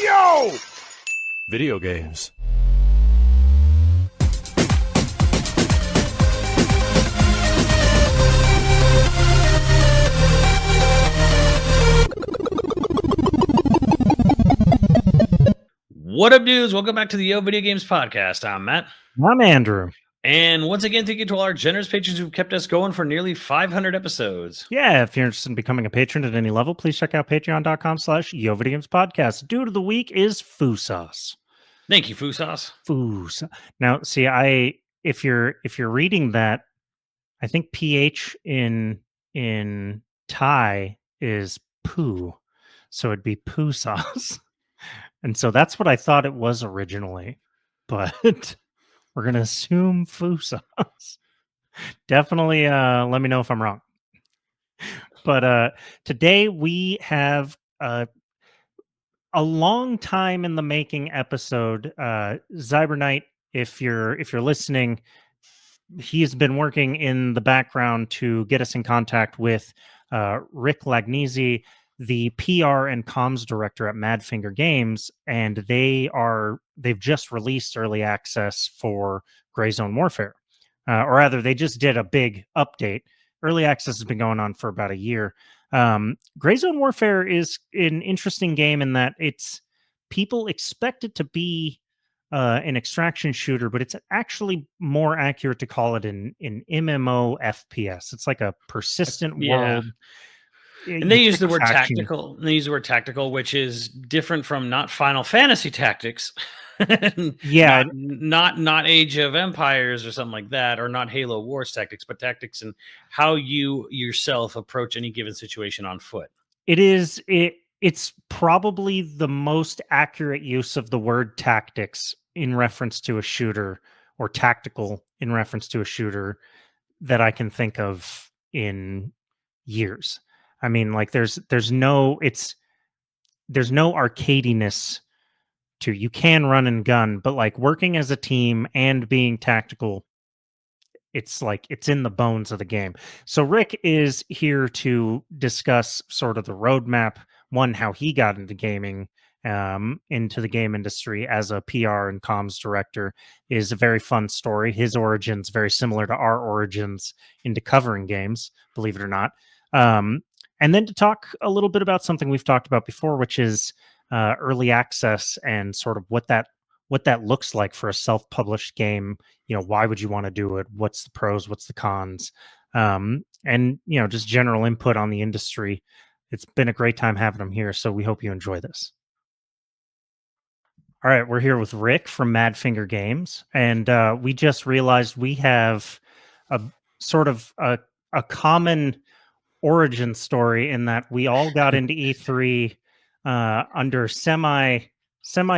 Yo! Video games. What up, dudes? Welcome back to the Yo Video Games podcast. I'm Matt. I'm Andrew. And once again, thank you to all our generous patrons who've kept us going for nearly 500 episodes. Yeah, if you're interested in becoming a patron at any level, please check out patreon.com/YoVideoGamesPodcast. Dude of the week is Fusas. Thank you, Fusas. Fus. Now, see, if you're reading that, I think PH in Thai is poo. So it'd be poo sauce. And so that's what I thought it was originally. But we're gonna assume Fusas. Definitely let me know if I'm wrong. But today we have a long time in the making episode. Zyberknight, if you're listening, he has been working in the background to get us in contact with Rick Lagnese, the PR and comms director at Madfinger Games, and they've just released early access for Greyzone Warfare. Or rather, they just did a big update. Early access has been going on for about a year. Greyzone Warfare is an interesting game in that people expect it to be an extraction shooter, but it's actually more accurate to call it an MMO FPS. It's like a persistent world. And they use the word tactical. They use the word tactical, which is different from not Final Fantasy Tactics. Yeah, not Age of Empires or something like that, or not Halo Wars tactics, but tactics and how you yourself approach any given situation on foot. It's probably the most accurate use of the word tactics in reference to a shooter, or tactical in reference to a shooter, that I can think of in years. I mean, like there's no arcadiness to, you can run and gun, but like working as a team and being tactical, it's like it's in the bones of the game. So Rick is here to discuss sort of the roadmap, one, how he got into gaming, into the game industry as a PR and comms director. Is a very fun story. His origins very similar to our origins into covering games, believe it or not. And then to talk a little bit about something we've talked about before, which is early access and sort of what that looks like for a self-published game. Why would you want to do it? What's the pros? What's the cons? And just general input on the industry. It's been a great time having him here, so we hope you enjoy this. All right, we're here with Rick from Madfinger Games, and we just realized we have a sort of a common origin story in that we all got into E3 under semi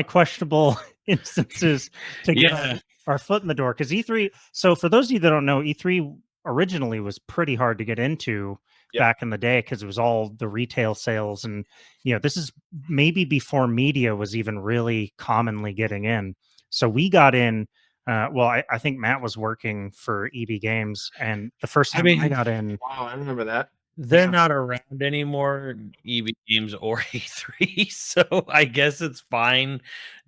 questionable instances to get our foot in the door, because E3. So for those of you that don't know, E3 originally was pretty hard to get into back in the day, because it was all the retail sales, and this is maybe before media was even really commonly getting in. So we got in. I think Matt was working for EB Games, and the first time I got in. Wow, I remember that. They're not around anymore, EB Games or E3, so I guess it's fine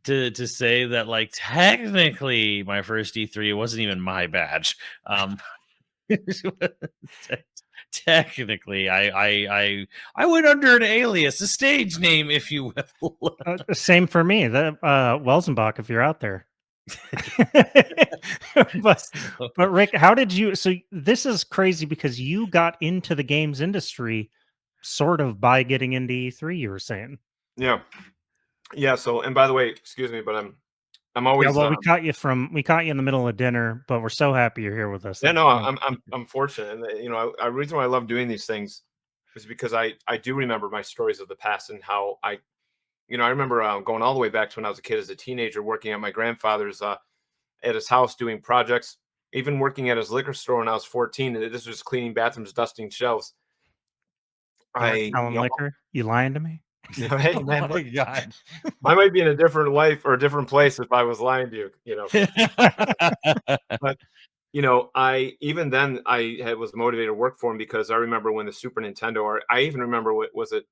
to say that, like, technically my first E3 wasn't even my badge. Technically, I went under an alias, a stage name, if you will. Same for me. Welsenbach, if you're out there. but Rick, how did you? So this is crazy because you got into the games industry sort of by getting into E3. You were saying, yeah. So, and by the way, excuse me, but I'm always. We caught you in the middle of dinner, but we're so happy you're here with us. Yeah, no, I'm fortunate, and the reason why I love doing these things is because I do remember my stories of the past and how I remember going all the way back to when I was a kid as a teenager, working at my grandfather's at his house doing projects, even working at his liquor store when I was 14. And this was cleaning bathrooms, dusting shelves. Liquor? You lying to me? Hey, man, oh my God. I might be in a different life or a different place if I was lying to you. But I was motivated to work for him because I remember when the Super Nintendo, or I even remember what was it,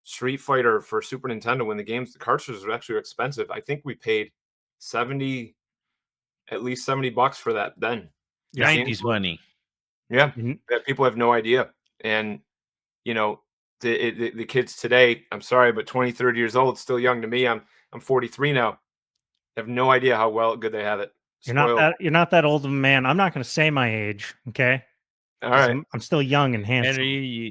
Street Fighter for Super Nintendo, when the cartridges were actually expensive, I think we paid 70, at least $70 for that then. Yeah. 90s money. Yeah, Mhm. that people have no idea. And, you know, the kids today, I'm sorry, but 20, 30 years old, still young to me. I'm 43 now. Have no idea how good they have it. Spoiled. You're not that old of a man. I'm not going to say my age, okay? All 'Cause right. I'm still young and And handsome, You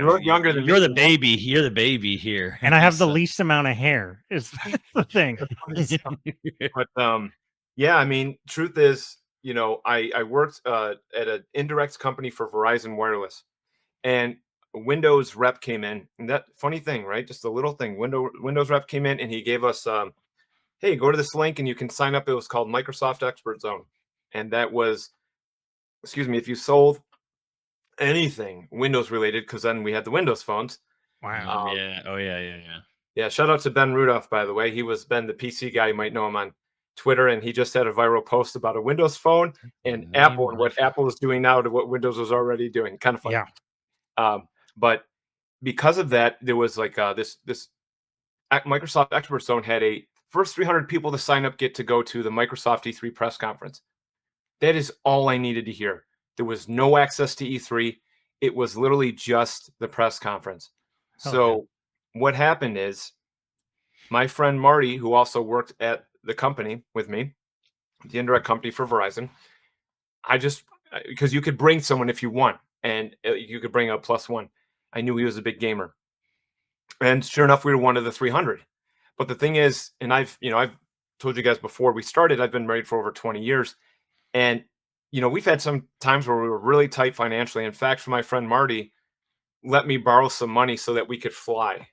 look younger than me. you're the baby. You're the baby here. and I have the So- least amount of hair. Is the thing? But yeah, I mean, truth is, I worked at an indirect company for Verizon Wireless, and a Windows rep came in, and that funny thing, right? Just a little thing. Windows rep came in, and he gave us, hey, go to this link and you can sign up. It was called Microsoft Expert Zone, and that was, excuse me, if you sold anything Windows related, because then we had the Windows phones. Wow. yeah. Oh yeah. Yeah. Yeah. Yeah, shout out to Ben Rudolph, by the way. He was Ben, the PC guy. You might know him on Twitter, and he just had a viral post about a Windows phone and Apple and what Apple is doing now to what Windows was already doing. Kind of funny. Yeah. But because of that, there was like this Microsoft Expert Zone had a first 300 people to sign up get to go to the Microsoft E3 press conference. That is all I needed to hear. There was no access to E3. It was literally just the press conference. Hell So what happened is my friend Marty, who also worked at the company with me, the indirect company for Verizon, because you could bring someone if you want, and you could bring a +1. I knew he was a big gamer. And sure enough, we were one of the 300. But the thing is, and I've told you guys before we started, I've been married for over 20 years. And, we've had some times where we were really tight financially. In fact, for my friend Marty, let me borrow some money so that we could fly.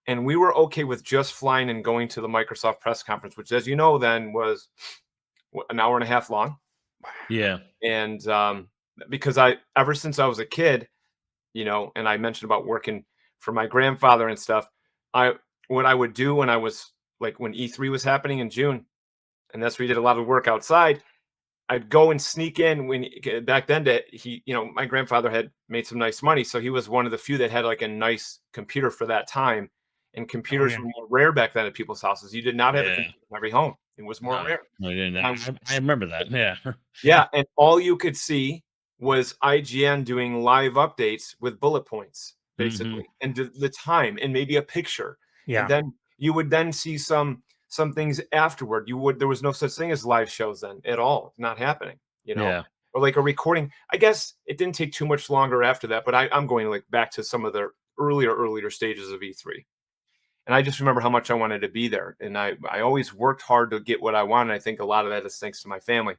And we were okay with just flying and going to the Microsoft press conference, which, as you know, then was an hour and a half long. Yeah. And because ever since I was a kid, and I mentioned about working for my grandfather and stuff, what I would do when I was like, when E3 was happening in June, and that's where we did a lot of work outside, I'd go and sneak in back then my grandfather had made some nice money. So he was one of the few that had like a nice computer for that time. And computers were more rare back then at people's houses. You did not have a computer in every home. It was more rare. I didn't. I remember that. Yeah. Yeah. And all you could see was IGN doing live updates with bullet points, basically, and the time and maybe a picture. Yeah. And then you would then see some things afterward. There was no such thing as live shows then at all. Not happening, Yeah. or like a recording. I guess it didn't take too much longer after that, but I'm going like back to some of the earlier stages of E3. And I just remember how much I wanted to be there. And I always worked hard to get what I wanted. I think a lot of that is thanks to my family.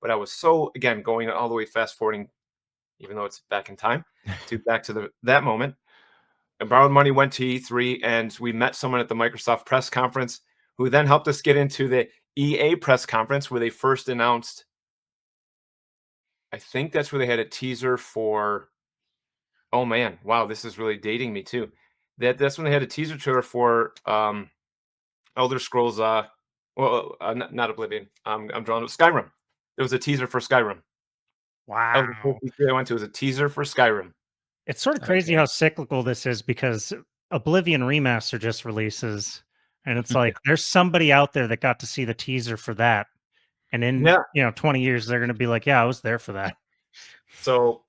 But I was so, again, going all the way fast forwarding, even though it's back in time, back to that moment. I borrowed money, went to E3, and we met someone at the Microsoft press conference who then helped us get into the EA press conference where they first announced, I think that's where they had a teaser for, oh man, wow, this is really dating me too. That's when they had a teaser trailer for Elder Scrolls, not Oblivion. I'm drawing Skyrim. There was a teaser for Skyrim. Wow. I went to was a teaser for Skyrim. It's sort of crazy how cyclical this is because Oblivion Remaster just releases, and it's like there's somebody out there that got to see the teaser for that, and in 20 years they're going to be like, yeah, I was there for that. So,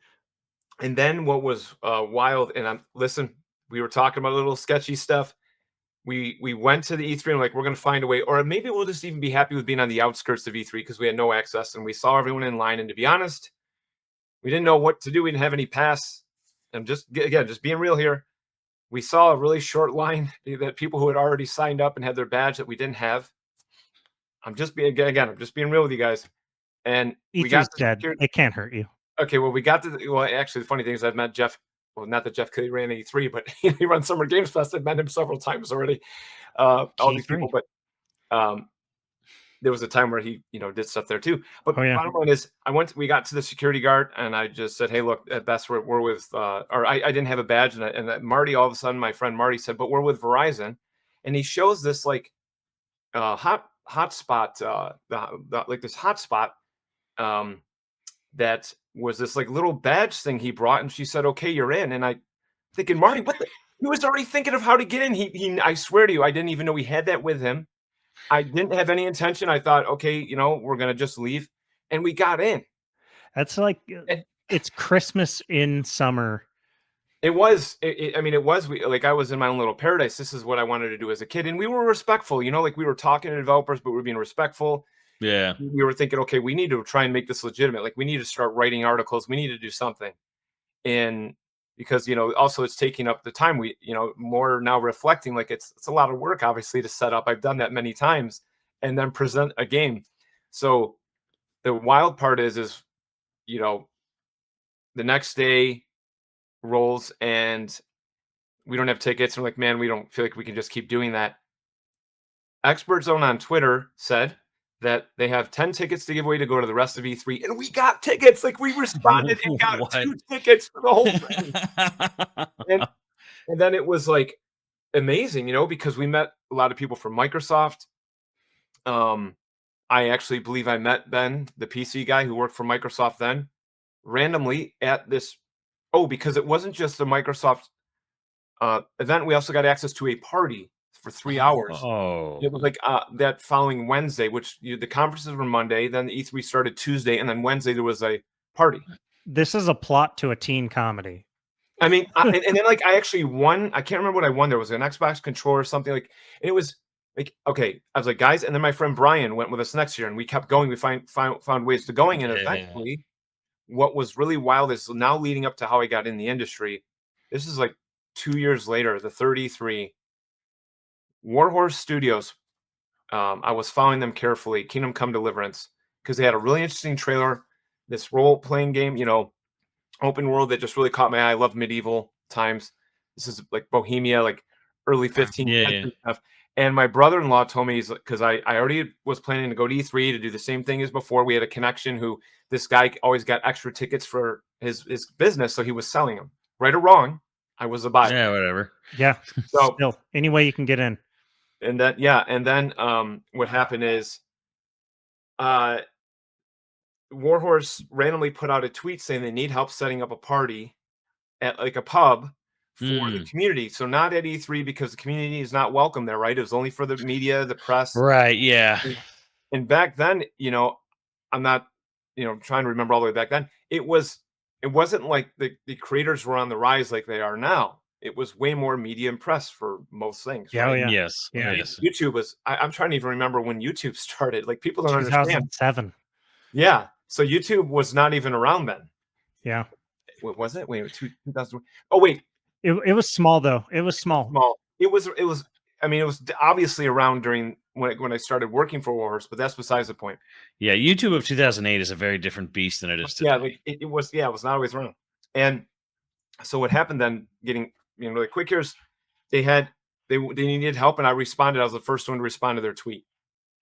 and then what was wild, and listen, we were talking about a little sketchy stuff. We went to the E3 and like, we're going to find a way, or maybe we'll just even be happy with being on the outskirts of E3 because we had no access and we saw everyone in line. And to be honest, we didn't know what to do. We didn't have any pass. And just being real here, we saw a really short line that people who had already signed up and had their badge that we didn't have. I'm just being real with you guys. And E3's we got dead. It can't hurt you. Okay, well, actually, the funny thing is I've met Jeff. Well, not that Jeff Kelly ran E3, but he runs Summer Games Fest. I've met him several times already. All these people, but there was a time where he, did stuff there too. But bottom line is, we got to the security guard, and I just said, "Hey, look, at best we're with," or I didn't have a badge, and Marty, all of a sudden, my friend Marty said, "But we're with Verizon," and he shows this like hotspot, like this hotspot, that was this like little badge thing he brought, and she said, "Okay, you're in," and I thinking, Marty, He was already thinking of how to get in. I swear to you, I didn't even know he had that with him. I didn't have any intention. I thought, okay, we're gonna just leave, and we got in. That's like And it's Christmas in summer. it was. I mean, it was. Like I was in my own little paradise. This is what I wanted to do as a kid, and we were respectful. Like we were talking to developers, but we were being respectful. Yeah. We were thinking, okay, we need to try and make this legitimate. Like we need to start writing articles. We need to do something, and because also it's taking up the time. We more now reflecting, like it's a lot of work, obviously, to set up. I've done that many times, and then present a game. So the wild part is the next day rolls and we don't have tickets. And we're like, man, we don't feel like we can just keep doing that. Expert Zone on Twitter said that they have 10 tickets to give away to go to the rest of E3, and we got tickets. Like we responded and got What? 2 tickets for the whole thing. and then it was like amazing, because we met a lot of people from Microsoft. I actually believe I met Ben, the PC guy who worked for Microsoft then, randomly at this. Oh, because it wasn't just the Microsoft event. We also got access to a party for 3 hours. Oh. It was like that following Wednesday, which the conferences were Monday, then the E3 started Tuesday, and then Wednesday there was a party. This is a plot to a teen comedy. I mean, and then like I actually won. I can't remember what I won. There was an Xbox controller or something like, and it was like, okay, I was like, guys, and then my friend Brian went with us next year, and we kept going. We found ways to going, and eventually, what was really wild is now leading up to how I got in the industry. This is like 2 years later, the 33 Warhorse Studios. I was following them carefully, Kingdom Come Deliverance, because they had a really interesting trailer. This role-playing game, open world that just really caught my eye. I love medieval times. This is like Bohemia, like early 15th century stuff. And my brother-in-law told me, because I already was planning to go to E3 to do the same thing as before. We had a connection who this guy always got extra tickets for his business, so he was selling them. Right or wrong, I was a buyer. Yeah, whatever. Yeah. So still, any way you can get in. and then what happened is Warhorse randomly put out a tweet saying they need help setting up a party at like a pub for the community. So not at E3 because the community is not welcome there, right? It was only for the media, the press. Right, yeah. And back then, I'm not, trying to remember all the way back then. It wasn't like the creators were on the rise like they are now. It was way more media and press for most things. Yeah, right? yeah. Yes. Yeah. Yes. YouTube was, I'm trying to even remember when YouTube started. Like people don't understand. 2007. Yeah. So YouTube was not even around then. Yeah. What was it? Wait, 2000. Oh, wait. It was small though. It was small. Small. It was. I mean, it was obviously around during when I started working for Warhorse, but that's besides the point. Yeah, YouTube of 2008 is a very different beast than it is today. Yeah, like it was. Yeah, it was not always around. And so what happened then? Getting really quick here's they needed help, and I responded. I was the first one to respond to their tweet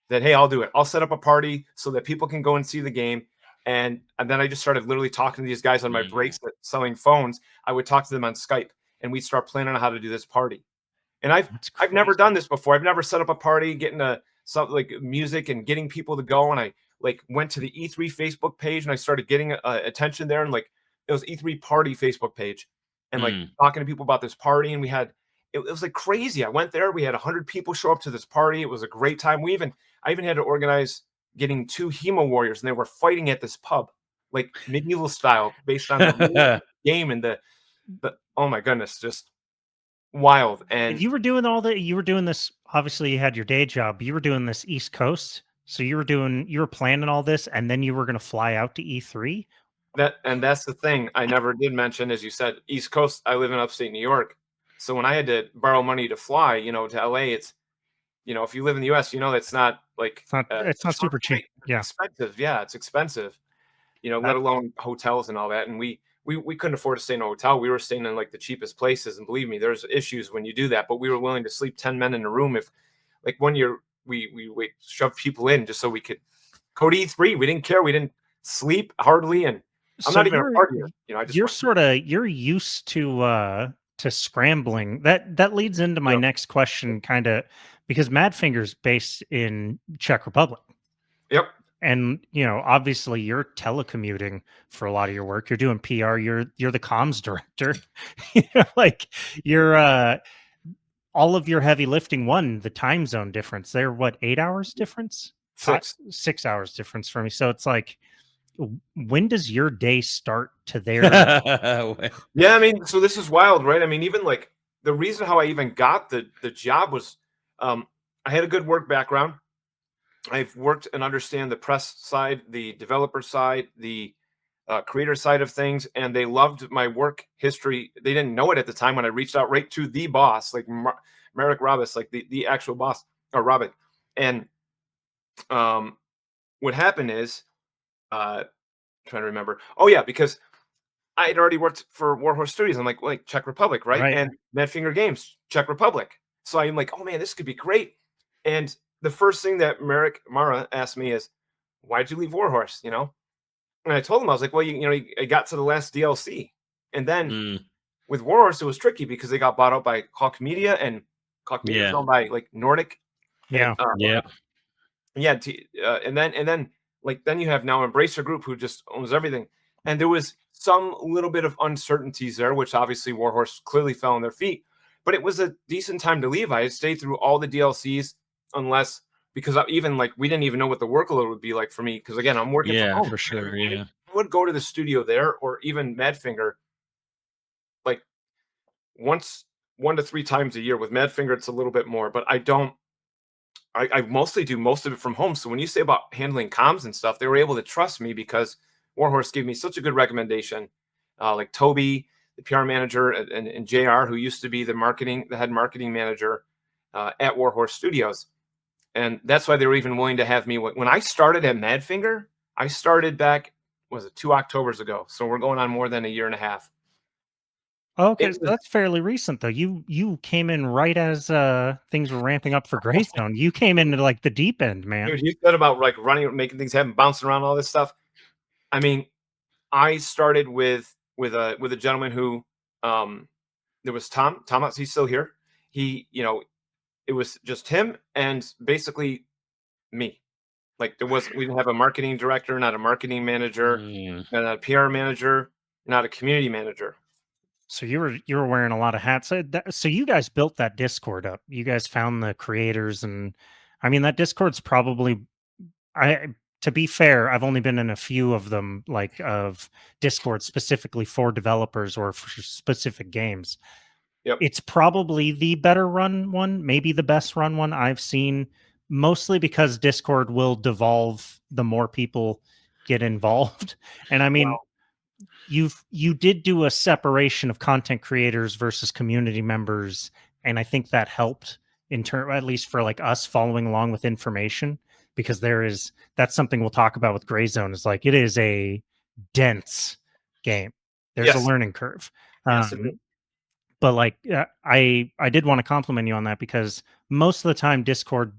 that, hey, I'll do it. I'll set up a party so that people can go and see the game. And then I just started literally talking to these guys on my breaks selling phones. I would talk to them on Skype, and we'd start planning on how to do this party. And I've never done this before. I've never set up a party, getting something like music and getting people to go. And I like went to the E3 Facebook page and I started getting attention there. And like it was E3 party Facebook page, and like talking to people about this party. And we had it was like crazy. I went there. We had 100 people show up to this party. It was a great time. I even had to organize getting 2 Hemo warriors, and they were fighting at this pub, like medieval style, based on the game and the oh my goodness, just wild. And you were doing this. Obviously, you had your day job. You were doing this East Coast, so you were planning all this, and then you were going to fly out to E3. That's the thing I never did mention, as you said, East Coast. I live in upstate New York, so when I had to borrow money to fly, to LA, it's if you live in the US, that's not like it's not super cheap. Yeah, expensive. Yeah, it's expensive. Let alone hotels and all that. And we couldn't afford to stay in a hotel. We were staying in like the cheapest places. And believe me, there's issues when you do that. But we were willing to sleep 10 men in a room. If like 1 year we shoved people in just so we could go to E3. We didn't care. We didn't sleep hardly. And I'm not even a partier. I just you're used to scrambling. That leads into my next question, kind of, because Madfinger's based in Czech Republic. Yep. And obviously you're telecommuting for a lot of your work. You're doing PR. You're the comms director. Like you're all of your heavy lifting. One, the time zone difference. They're what, 8 hours difference? 6. 6 hours difference for me. So it's like, when does your day start to their? Yeah, I mean, so this is wild, right? I mean, even like the reason how I even got the job was I had a good work background. I've worked and understand the press side, the developer side, the creator side of things, and they loved my work history. They didn't know it at the time when I reached out right to the boss, like Merrick Roberts, like the actual boss, or Robert. And what happened is, trying to remember. Oh yeah, because I had already worked for Warhorse Studios. I'm like Czech Republic, right? Right. And Madfinger Games, Czech Republic. So I'm like, oh man, this could be great. And the first thing that Merrick Mara asked me is, why'd you leave Warhorse? And I told him, I was like, well, I got to the last DLC. And then with Warhorse, it was tricky because they got bought out by Hawk Media, and Hawk Media is owned by like Nordic. Yeah. And, and then like then you have now Embracer Group, who just owns everything. And there was some little bit of uncertainties there, which obviously Warhorse clearly fell on their feet. But it was a decent time to leave. I had stayed through all the DLCs, unless because even like we didn't even know what the workload would be like for me. Because again, I'm working from home. For sure. Yeah. I would go to the studio there, or even Madfinger, like one to three times a year. With Madfinger, it's a little bit more, but I mostly do most of it from home. So when you say about handling comms and stuff, they were able to trust me because Warhorse gave me such a good recommendation. Like Toby, the PR manager, and JR, who used to be the head marketing manager at Warhorse Studios. And that's why they were even willing to have me. When I started at Madfinger, I started back, was it 2 Octobers ago? So we're going on more than a year and a half. Okay, so that's fairly recent though. You came in right as things were ramping up for Greyzone. You came into like the deep end, man. Dude, you said about like running, making things happen, bouncing around, all this stuff. I mean, I started with a gentleman who there was Thomas. He's still here. He, it was just him and basically me. Like we didn't have a marketing director, not a marketing manager, not a PR manager, not a community manager. So you were wearing a lot of hats. So you guys built that Discord up. You guys found the creators, and I mean that Discord's probably. To be fair, I've only been in a few of them, like of Discord specifically for developers or for specific games. Yep. It's probably the better run one, maybe the best run one I've seen, mostly because Discord will devolve the more people get involved. And I mean, you did do a separation of content creators versus community members, and I think that helped in turn, at least for like us following along with information, because that's something we'll talk about with Greyzone. Is like it is a dense game. There's a learning curve. Yes, but like I did want to compliment you on that, because most of the time Discord,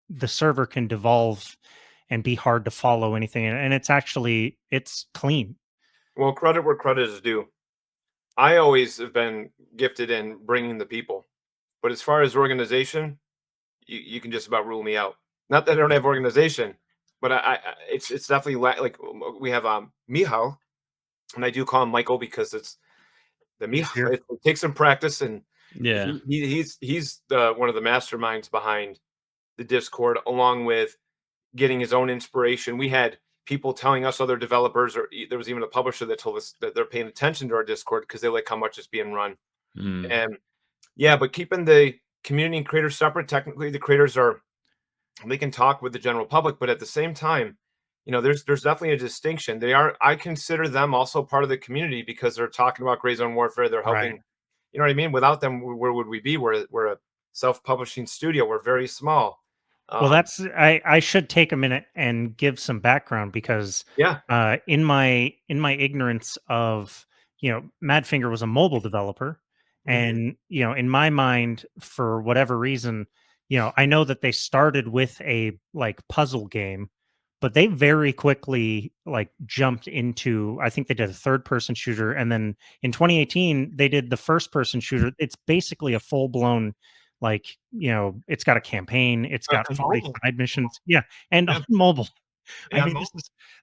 the server can devolve and be hard to follow anything, and it's clean. Well, credit where credit is due. I always have been gifted in bringing the people, but as far as organization, you can just about rule me out. Not that I don't have organization, but it's definitely like we have Michal, and I do call him Michael because it's the Michal. It takes some practice, and he's one of the masterminds behind the Discord, along with getting his own inspiration. We had people telling us, other developers, or there was even a publisher that told us that they're paying attention to our Discord because they like how much it's being run. And yeah, but keeping the community and creators separate. Technically, the creators they can talk with the general public, but at the same time, there's definitely a distinction. I consider them also part of the community because they're talking about Greyzone Warfare. They're helping. Right. You know what I mean? Without them, where would we be? We're a self-publishing studio. We're very small. Well, I should take a minute and give some background, because in my ignorance of, Madfinger was a mobile developer, and in my mind, for whatever reason, I know that they started with a like puzzle game, but they very quickly like jumped into, I think they did a third person shooter, and then in 2018 they did the first person shooter. It's basically a full blown, like, it's got a campaign, it's got 40 side missions, and on mobile. I Yeah, mean,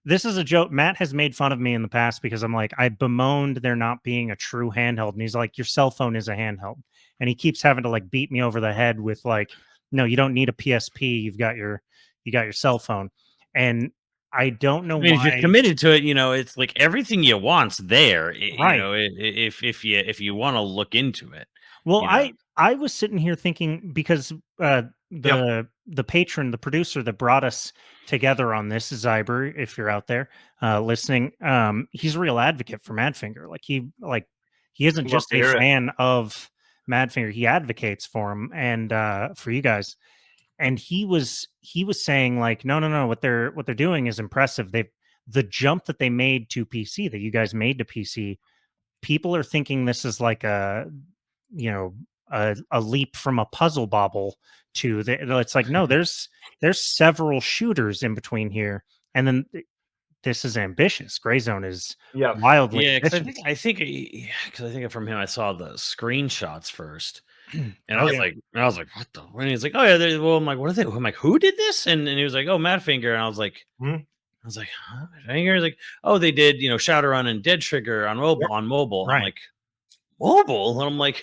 this is a joke. Matt has made fun of me in the past because I'm like, I bemoaned there not being a true handheld, and he's like, your cell phone is a handheld, and he keeps having to like beat me over the head with like, no, you don't need a PSP. You got your cell phone, and I don't know I mean, if you're why. committed to it, it's like everything you want's there. Right. If you want to look into it, Well, you know. I was sitting here thinking because yep, the patron, the producer that brought us together on this, Zyber, if you're out there listening, he's a real advocate for Madfinger. He isn't love just to a hear it. fan of Madfinger; he advocates for him and for you guys. And he was saying like, no, no, no, what they're doing is impressive. The jump that they made to PC, that you guys made to PC, people are thinking this is like a you know a leap from a puzzle bobble to it's like no, there's several shooters in between here, and then this is ambitious. Greyzone is Yes, wildly Yeah, because ambitious. because I think from him I saw the screenshots first, and Oh yeah. I was like, what the? And he's like, oh yeah, well, I'm like, what are they? I'm like, who did this? And he was like, oh, Madfinger, and Mhm. I was like, huh? Madfinger? He's like, oh, they did, Shadowrun and Dead Trigger on mobile. Yep, On mobile, I'm Right. like, mobile, and I'm like,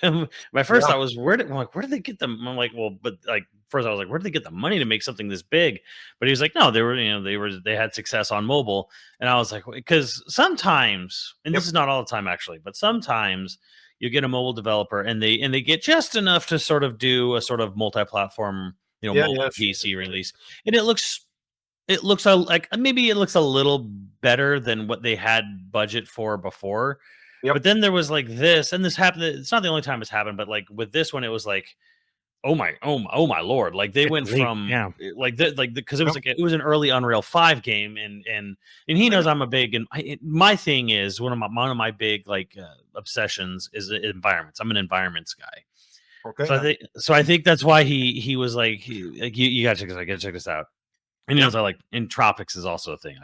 my first yeah, thought was, where did they get them? I'm like, well, but like first I was like, where did they get the money to make something this big? But he was like, no, they had success on mobile, and I was like, because sometimes, and this yep, is not all the time actually, but sometimes you get a mobile developer and they get just enough to sort of do a sort of multi-platform, yeah, mobile yeah, PC release, and it looks like maybe it looks a little better than what they had budget for before. But yep, then there was like this, and this happened. It's not the only time it's happened, but like with this one, it was like, oh my lord! Like they It's went a leap. from Yeah. because it was yep, like it was an early Unreal 5 game, and he knows I'm a big, and my thing is one of my big like obsessions is environments. I'm an environments guy. okay, yeah, So I think that's why he was like you gotta check this out. Gotta check this out. And he yeah, knows I like, and tropics is also a thing.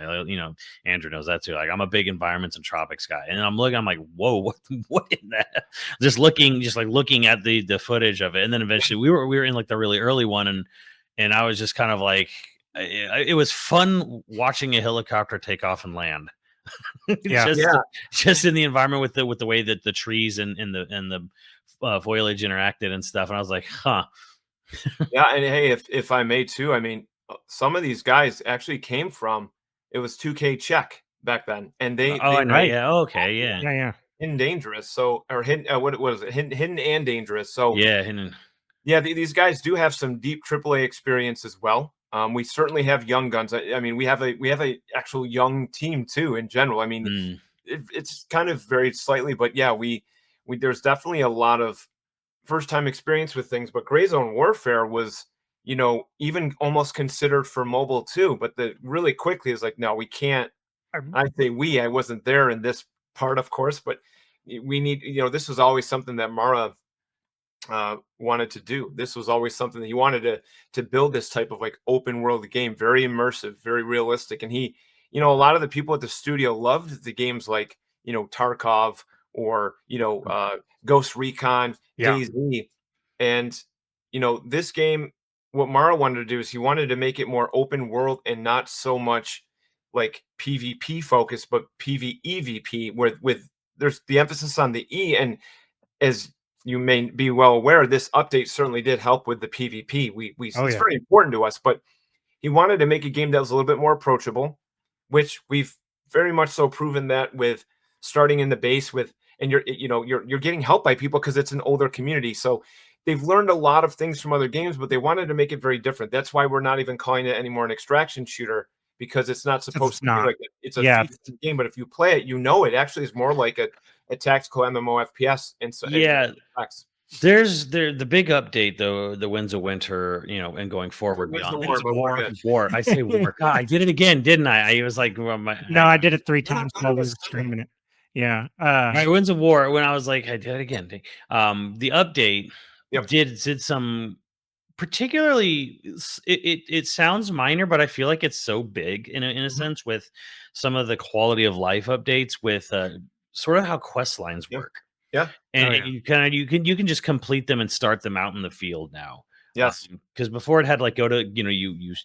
Andrew knows that too. Like I'm a big environments and tropics guy, and I'm like, whoa, what in that? Just like looking at the footage of it, and then eventually we were in like the really early one, and I was just kind of like, it was fun watching a helicopter take off and land, Yeah. just yeah, just in the environment with the way that the trees and the foliage interacted and stuff, and I was like, huh. yeah. And hey, if I may too, I mean, some of these guys actually came from it was 2K Czech back then, and Oh, they I know. made Right. Yeah. Okay. Yeah. Yeah. Yeah. Hidden Dangerous. So or hidden what is it? Hidden and Dangerous. So Yeah. And yeah, these guys do have some deep AAA experience as well. We certainly have young guns. I mean, we have a actual young team too in general. I mean, mm, it's kind of varied slightly, but yeah, we there's definitely a lot of first time experience with things. But Greyzone Warfare was, even almost considered for mobile too. But the really quickly is like, no, we can't. Um, I say I wasn't there in this part, of course, but we need. This was always something that Mara wanted to do. This was always something that he wanted to build this type of like open world game, very immersive, very realistic. And he, a lot of the people at the studio loved the games like Tarkov or Ghost Recon, Yeah. DayZ, and this game. What Mara wanted to do is he wanted to make it more open world and not so much like PvP focus, but PvEVP, where with there's the emphasis on the E. And as you may be well aware, this update certainly did help with the PvP. We Oh it's yeah. very important to us, but he wanted to make a game that was a little bit more approachable, which we've very much so proven that with starting in the base with, and you're getting help by people because it's an older community. So they've learned a lot of things from other games, but they wanted to make it very different. That's why we're not even calling it anymore an extraction shooter, because it's not 'Cause supposed it's to be not. like Yeah. it's a game. But if you play it, it actually is more like a tactical MMO FPS in yeah. effects. There's the big update though, the Winds of Winter, and going forward Wins the beyond war, Winds of but we're War. good. War. I say war. God, I did it again, didn't I? I was like, well, No, I did it three Yeah, I times thought while it we was were Sunday. streaming it. Yeah. right, Winds of War. When I was like, I did it again. The update Yep. did some particularly. It sounds minor, but I feel like it's so big in a Mhm. sense with some of the quality of life updates with sort of how quest lines Yeah. work. Yeah. And, Oh and yeah. you kind of you can just complete them and start them out in the field now, Yes. Because before it had like go to you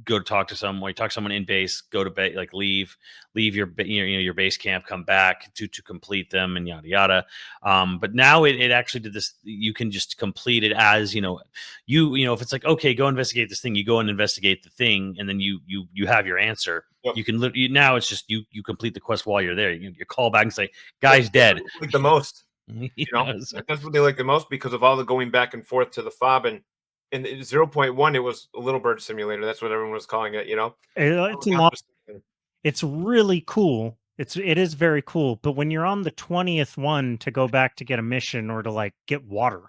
go to talk to someone, you talk to someone in base, go to base, like leave your your base camp, come back to complete them and yada yada. But now it actually did this. You can just complete it as if it's like, okay, go investigate this thing, you go and investigate the thing, and then you have your answer. Yep. You can now it's just you complete the quest while you're there. You call back and say, guy's That's dead. like the most. So- That's what they like the most because of all the going back and forth to the fob. And in 0.1, it was a little bird simulator. That's what everyone was calling it. It's a lot. It's really cool. It is very cool. But when you're on the 20th one to go back to get a mission or to like get water,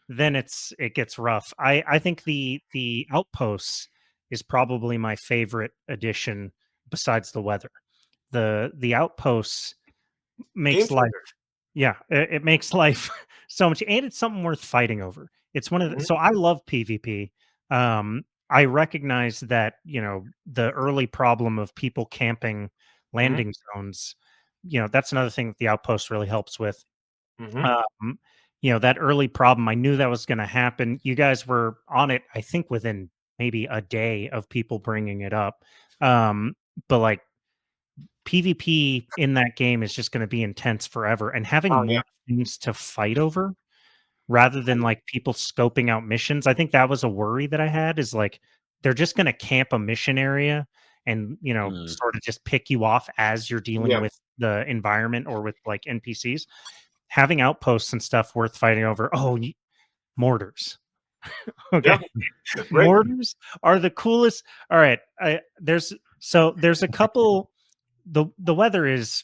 then it gets rough. I think the outposts is probably my favorite addition besides the weather. The outposts makes life, yeah, it makes life so much, and it's something worth fighting over. It's one of the, Mhm. so I love PvP. I recognize that the early problem of people camping Mhm. landing zones. That's another thing that the outpost really helps with. Mhm. Um, that early problem, I knew that was going to happen. You guys were on it, I think, within maybe a day of people bringing it up. But like PvP in that game is just going to be intense forever, and having Oh yeah. more things to fight over rather than like people scoping out missions. I think that was a worry that I had, is like they're just going to camp a mission area and Mm. sort of just pick you off as you're dealing Yeah. with the environment or with like NPCs. Having outposts and stuff worth fighting over. Oh, mortars. Okay. Yeah. That's great. Mortars are the coolest. All right. There's a couple. The weather is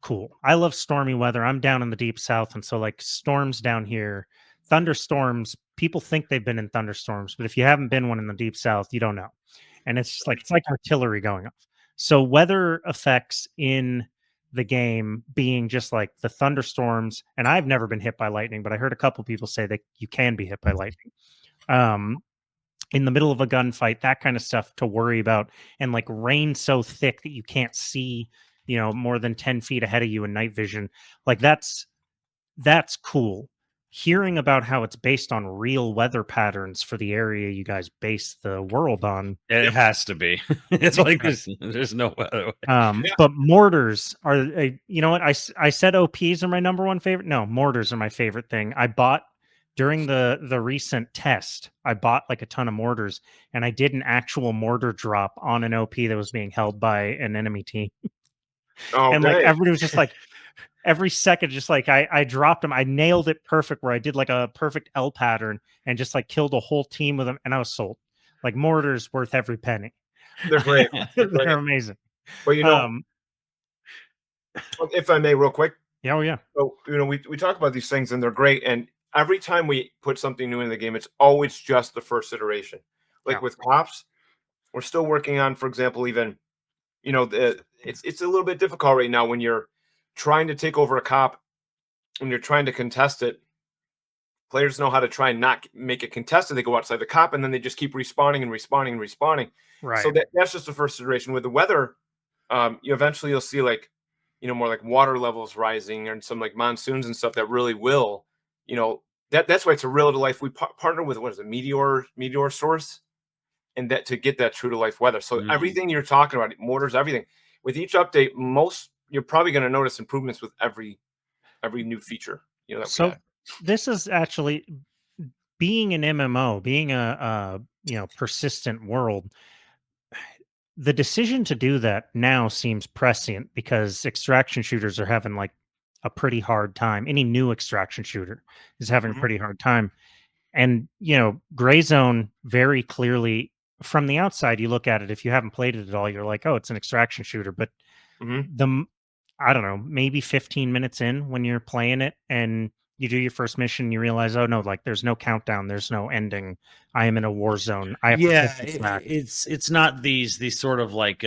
cool. I love stormy weather. I'm down in the deep south, and so like storms down here, thunderstorms. People think they've been in thunderstorms, but if you haven't been one in the deep south, you don't know. And it's like artillery going off. So weather effects in the game being just like the thunderstorms, and I've never been hit by lightning, but I heard a couple people say that you can be hit by lightning. Um, in the middle of a gunfight, that kind of stuff to worry about, and like rain so thick that you can't see, more than 10 feet ahead of you in night vision. Like that's cool. Hearing about how it's based on real weather patterns for the area you guys base the world on. It has to be. It's like there's no other way. Yeah. But mortars are, you know what? I said OPs are my number one favorite. No, mortars are my favorite thing. I bought during the recent test. I bought like a ton of mortars, and I did an actual mortar drop on an OP that was being held by an enemy team. And like Okay. everybody was just like, every second, just like I dropped them. I nailed it perfect where I did like a perfect L pattern and just like killed a whole team with them, and I was sold. Like mortars worth every penny. They're great. They're They're great. amazing. But Um, if I may, real quick. yeah, oh yeah. So we talk about these things and they're great. And every time we put something new in the game, it's always just the first iteration. Like Yeah. with cops, we're still working on, for example, even it's a little bit difficult right now when you're trying to take over a cop and you're trying to contest it. Players know how to try and not make it contested. They go outside the cop and then they just keep respawning and respawning and respawning. Right. So that's just the first iteration. With the weather, you'll see like more like water levels rising and some like monsoons and stuff that really will that's why it's a real to life. We partner with what is it, meteor source, and that to get that true to life weather. So Mhm. everything you're talking about, mortars, everything, with each update, you're probably going to notice improvements with every new feature that we So add. this is actually, being an MMO, being a persistent world. The decision to do that now seems prescient because extraction shooters are having like a pretty hard time. Any new extraction shooter is having a Mhm. pretty hard time. And Greyzone, very clearly from the outside, you look at it, if you haven't played it at all, you're like, oh, it's an extraction shooter. But Mhm. I don't know, maybe 15 minutes in when you're playing it and you do your first mission, you realize, oh no, like there's no countdown, there's no ending. I am in a war zone. I have to Yeah, take this back. it's not these sort of like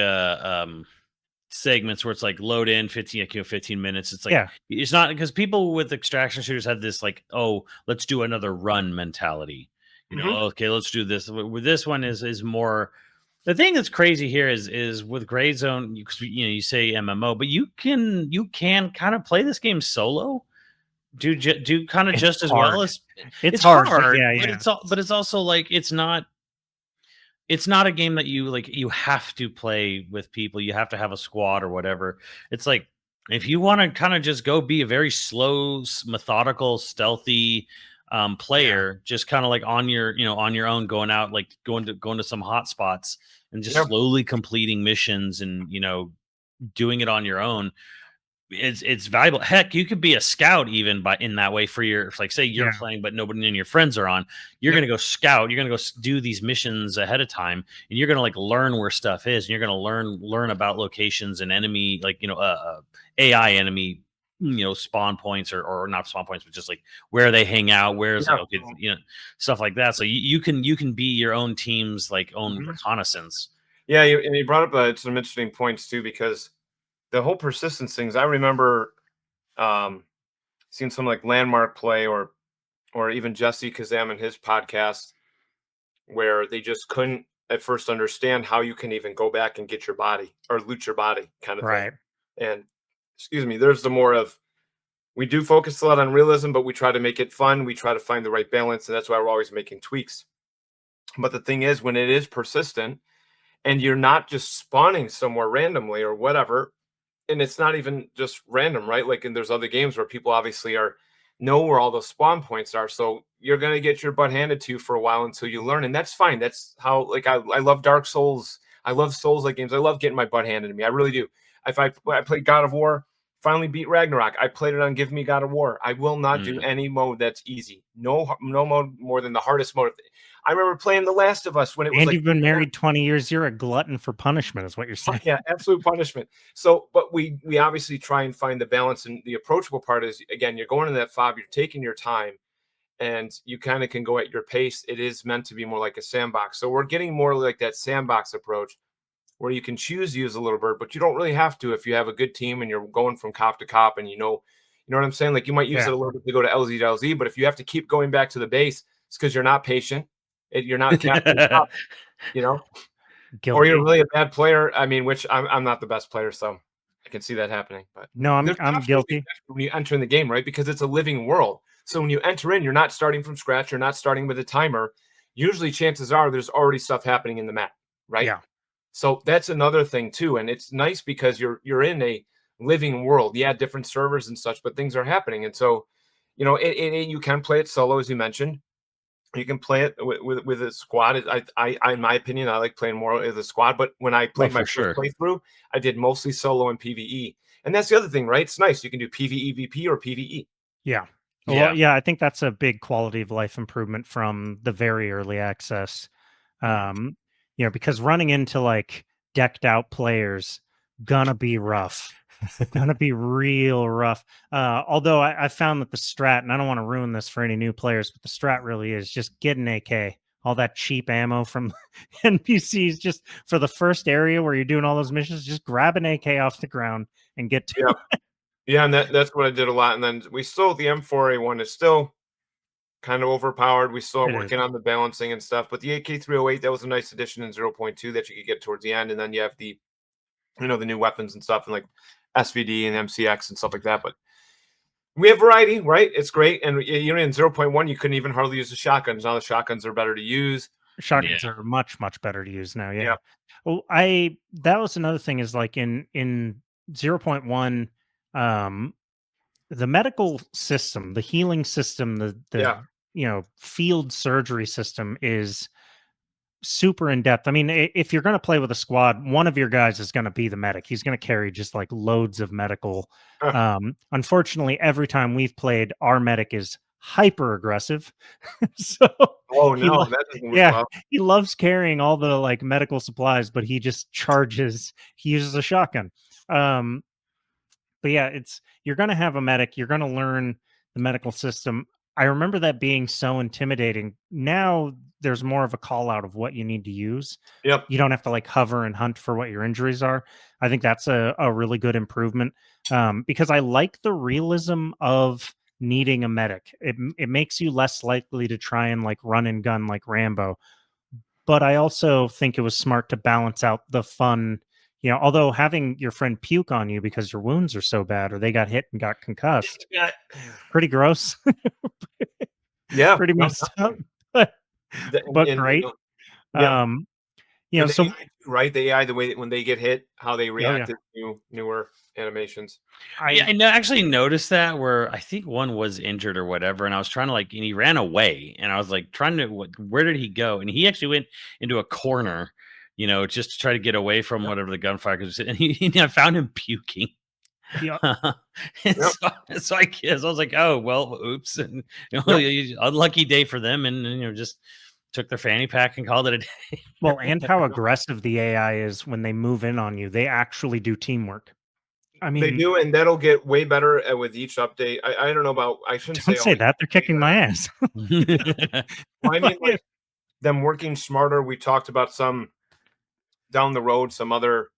segments where it's like load in 15 minutes. It's like Yeah. it's not, because people with extraction shooters have this like, oh, let's do another run mentality. Mhm. Okay, let's do this. With this one is more. The thing that's crazy here is with Greyzone, you say MMO, but you can kind of play this game solo. do kind of It's just as hard. well as It's hard, but yeah, but yeah. it's also like it's not a game that you have to play with people. You have to have a squad or whatever. It's like if you want to kind of just go be a very slow, methodical, stealthy player, just kind of like on your on your own, going out, like going to some hot spots and just Yeah. slowly completing missions and doing it on your own. It's valuable. Heck, you could be a scout even by in that way for your like say you're Yeah. playing but nobody and your friends are on. You're Yep. gonna go scout. You're gonna go do these missions ahead of time, and you're gonna like learn where stuff is. And you're gonna learn about locations and enemy like AI enemy spawn points or not spawn points, but just like where they hang out. Where's Yeah. like okay stuff like that. So you can be your own team's like own Mhm. reconnaissance. Yeah, and you brought up some interesting points too, because the whole persistence things. I remember um, seeing some like landmark play or even Jesse Kazam in his podcast, where they just couldn't at first understand how you can even go back and get your body or loot your body kind of thing. Right. And excuse me, there's the more of we do focus a lot on realism, but we try to make it fun. We try to find the right balance, and that's why we're always making tweaks. But the thing is, when it is persistent and you're not just spawning somewhere randomly or whatever, and it's not even just random, right? Like, and there's other games where people obviously are know where all the spawn points are, so you're gonna get your butt handed to you for a while until you learn, and that's fine. That's how like I love Dark Souls. I love Souls like games. I love getting my butt handed to me. I really do. If I played God of War, finally beat Ragnarok. I played it on Give Me God of War. I will not do Mm. any mode that's easy. No mode more than the hardest mode. I remember playing The Last of Us when it was And like you've been married 20 years. You're a glutton for punishment, is what you're saying. yeah, absolute punishment. So, but we obviously try and find the balance, and the approachable part is again, you're going in that fob, you're taking your time, and you kind of can go at your pace. It is meant to be more like a sandbox. So we're getting more like that sandbox approach, where you can choose to use a little bird, but you don't really have to if you have a good team and you're going from cop to cop, and you know what I'm saying. Like you might use Yeah. it a little bit to go to LZ to LZ, but if you have to keep going back to the base, it's because you're not patient. You're not captain, you know. Or you're Guilty. really a bad player. I mean, which I'm not the best player, so I can see that happening. But No, there's I'm definitely guilty. when you enter in the game, right? Because it's a living world. So when you enter in, you're not starting from scratch. You're not starting with a timer. Usually, chances are there's already stuff happening in the map, right? Yeah. So that's another thing too, and it's nice because you're in a living world. Yeah, different servers and such, but things are happening, and so you can play it solo, as you mentioned. You can play it with a squad. In my opinion, I like playing more as a squad. But when I Oh, played my for first sure. playthrough, I did mostly solo and PVE. And that's the other thing, right? It's nice. You can do PVE, VP, or PVE. Yeah. Well, Yeah. yeah, I think that's a big quality of life improvement from the very early access. Um, because running into like decked out players gonna be rough. Gonna be real rough. Although I found that the strat, and I don't want to ruin this for any new players, but the strat really is just get an AK. All that cheap ammo from NPCs, just for the first area where you're doing all those missions, just grab an AK off the ground and get to Yeah, yeah, and that's what I did a lot. And then we still the M4A1 is still kind of overpowered. We still are it. Is. working on the balancing and stuff. But the AK-308, that was a nice addition in 0.2 that you could get towards the end. And then you have the new weapons and stuff, and like SVD and MCX and stuff like that. But we have variety, right? It's great. And in 0.1, you couldn't even hardly use the shotguns. Now the shotguns are better to use. Shotguns are much, much better to use now. Yeah. Yeah. Well, that was another thing is like in 0.1, um, the medical system, the healing system, the Yeah. field surgery system is super in depth. I mean, if you're going to play with a squad, one of your guys is going to be the medic. He's going to carry just like loads of medical. Unfortunately, every time we've played, our medic is hyper aggressive. So Oh, he, no. That doesn't work yeah, well. he loves carrying all the like medical supplies, but he just charges. He uses a shotgun. But yeah, you're going to have a medic. You're going to learn the medical system. I remember that being so intimidating. Now there's more of a call out of what you need to use. Yep. You don't have to like hover and hunt for what your injuries are. I think that's a really good improvement because I like the realism of needing a medic. It makes you less likely to try and like run and gun like Rambo. But I also think it was smart to balance out the fun, although having your friend puke on you because your wounds are so bad or they got hit and got concussed, Yeah, pretty gross, yeah, pretty no, messed up, but and great. yeah, Um, and the so AI, right? The AI, the way that when they get hit, how they oh yeah, react to newer animations. Yeah, I I actually noticed that where I think one was injured or whatever, and I was trying to and he ran away, and I was like trying to, where did he go? And he actually went into a corner, just to try to get away from whatever the gunfire was, and I found him puking. yeah. And Yep. so I guess I was like, oh well, oops, and Yep. unlucky day for them, and just took their fanny pack and called it a day. Well, and how aggressive the AI is when they move in on you. They actually do teamwork. I They mean, do, and that'll get way better with each update. I don't know about. I shouldn't say don't say always that. They're way kicking my better. ass. Well, I mean, like them working smarter. We talked about some down the road, some other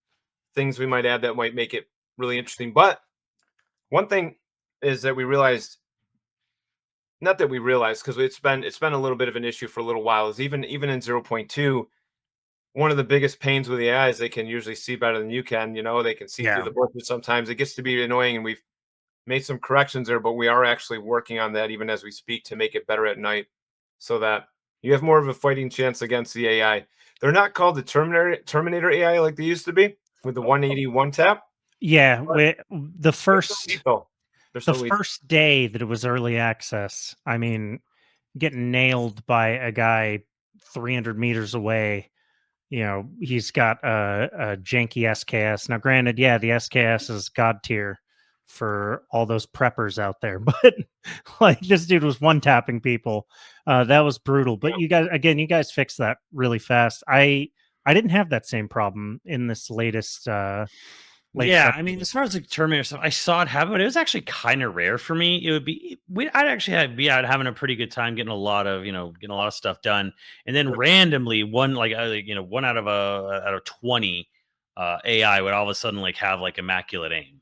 things we might add that might make it really interesting. But one thing is that we realized, not that we realized, because it's been a little bit of an issue for a little while, is even in 0.2, one of the biggest pains with the AI is they can usually see better than you can. They can see through Yeah. the bushes sometimes. It gets to be annoying, and we've made some corrections there, but we are actually working on that even as we speak to make it better at night so that you have more of a fighting chance against the AI. They're not called the Terminator AI like they used to be with the 181 tap, Yeah, but the they're still first lethal. They're the still lethal. first day that it was early access, I mean, getting nailed by a guy 300 meters away. He's got a janky SKS. Now, granted, yeah, the SKS is god tier for all those preppers out there, but like this dude was one tapping people. That was brutal. But you guys fixed that really fast. I didn't have that same problem in this latest Yeah, I update. mean, as far as like Terminator stuff, I saw it happen, but it was actually kind of rare for me. It would be, I'd actually be out having a pretty good time getting a lot of, stuff done, and then randomly one one out of 20 AI would all of a sudden have immaculate aim.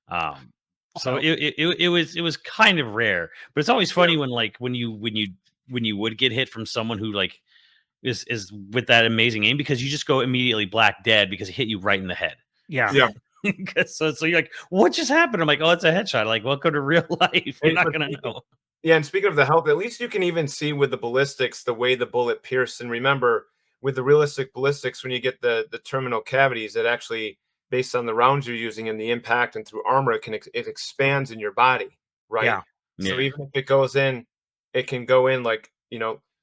Um, so Well, it was kind of rare, but it's always Yeah, funny when when you would get hit from someone who is with that amazing aim, because you just go immediately black dead because it hit you right in the head. yeah, yeah. So you're like, what just happened? I'm like, oh, it's a headshot. Like, welcome to real life. You're And, not but gonna speaking, know. yeah, and speaking of the health, at least you can even see with the ballistics the way the bullet pierced. And remember, with the realistic ballistics, when you get the terminal cavities, it actually, based on the rounds you're using and the impact and through armor, it expands in your body, right? yeah, So Yeah, even if it goes in, it can go in like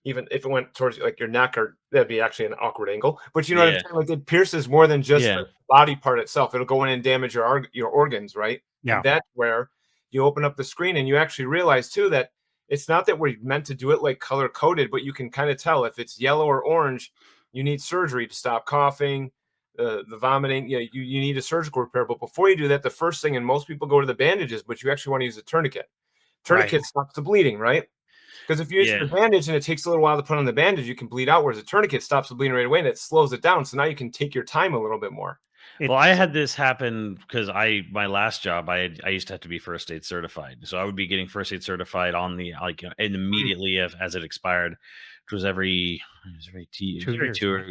even if it went towards like your neck, or that'd be actually an awkward angle. But you know what I'm yeah, saying? Like it pierces more than just yeah, the body part itself. It'll go in and damage your organs, right? And yeah, that's where you open up the screen and you actually realize too that it's not that we're meant to do it like color coded, but you can kind of tell if it's yellow or orange, you need surgery to stop coughing, the vomiting. Yeah, you need a surgical repair. But before you do that, the first thing, and most people go to the bandages, but you actually want to use a tourniquet. right. Tourniquet stops the bleeding, right? Because if you use yeah. the bandage and it takes a little while to put on the bandage, you can bleed out. Whereas a tourniquet stops the bleeding right away and it slows it down. So now you can take your time a little bit more. Well, I It's had this happen because my last job, I used to have to be first aid certified, so I would be getting first aid certified on the and Mm, immediately as it expired, which was two every years, right?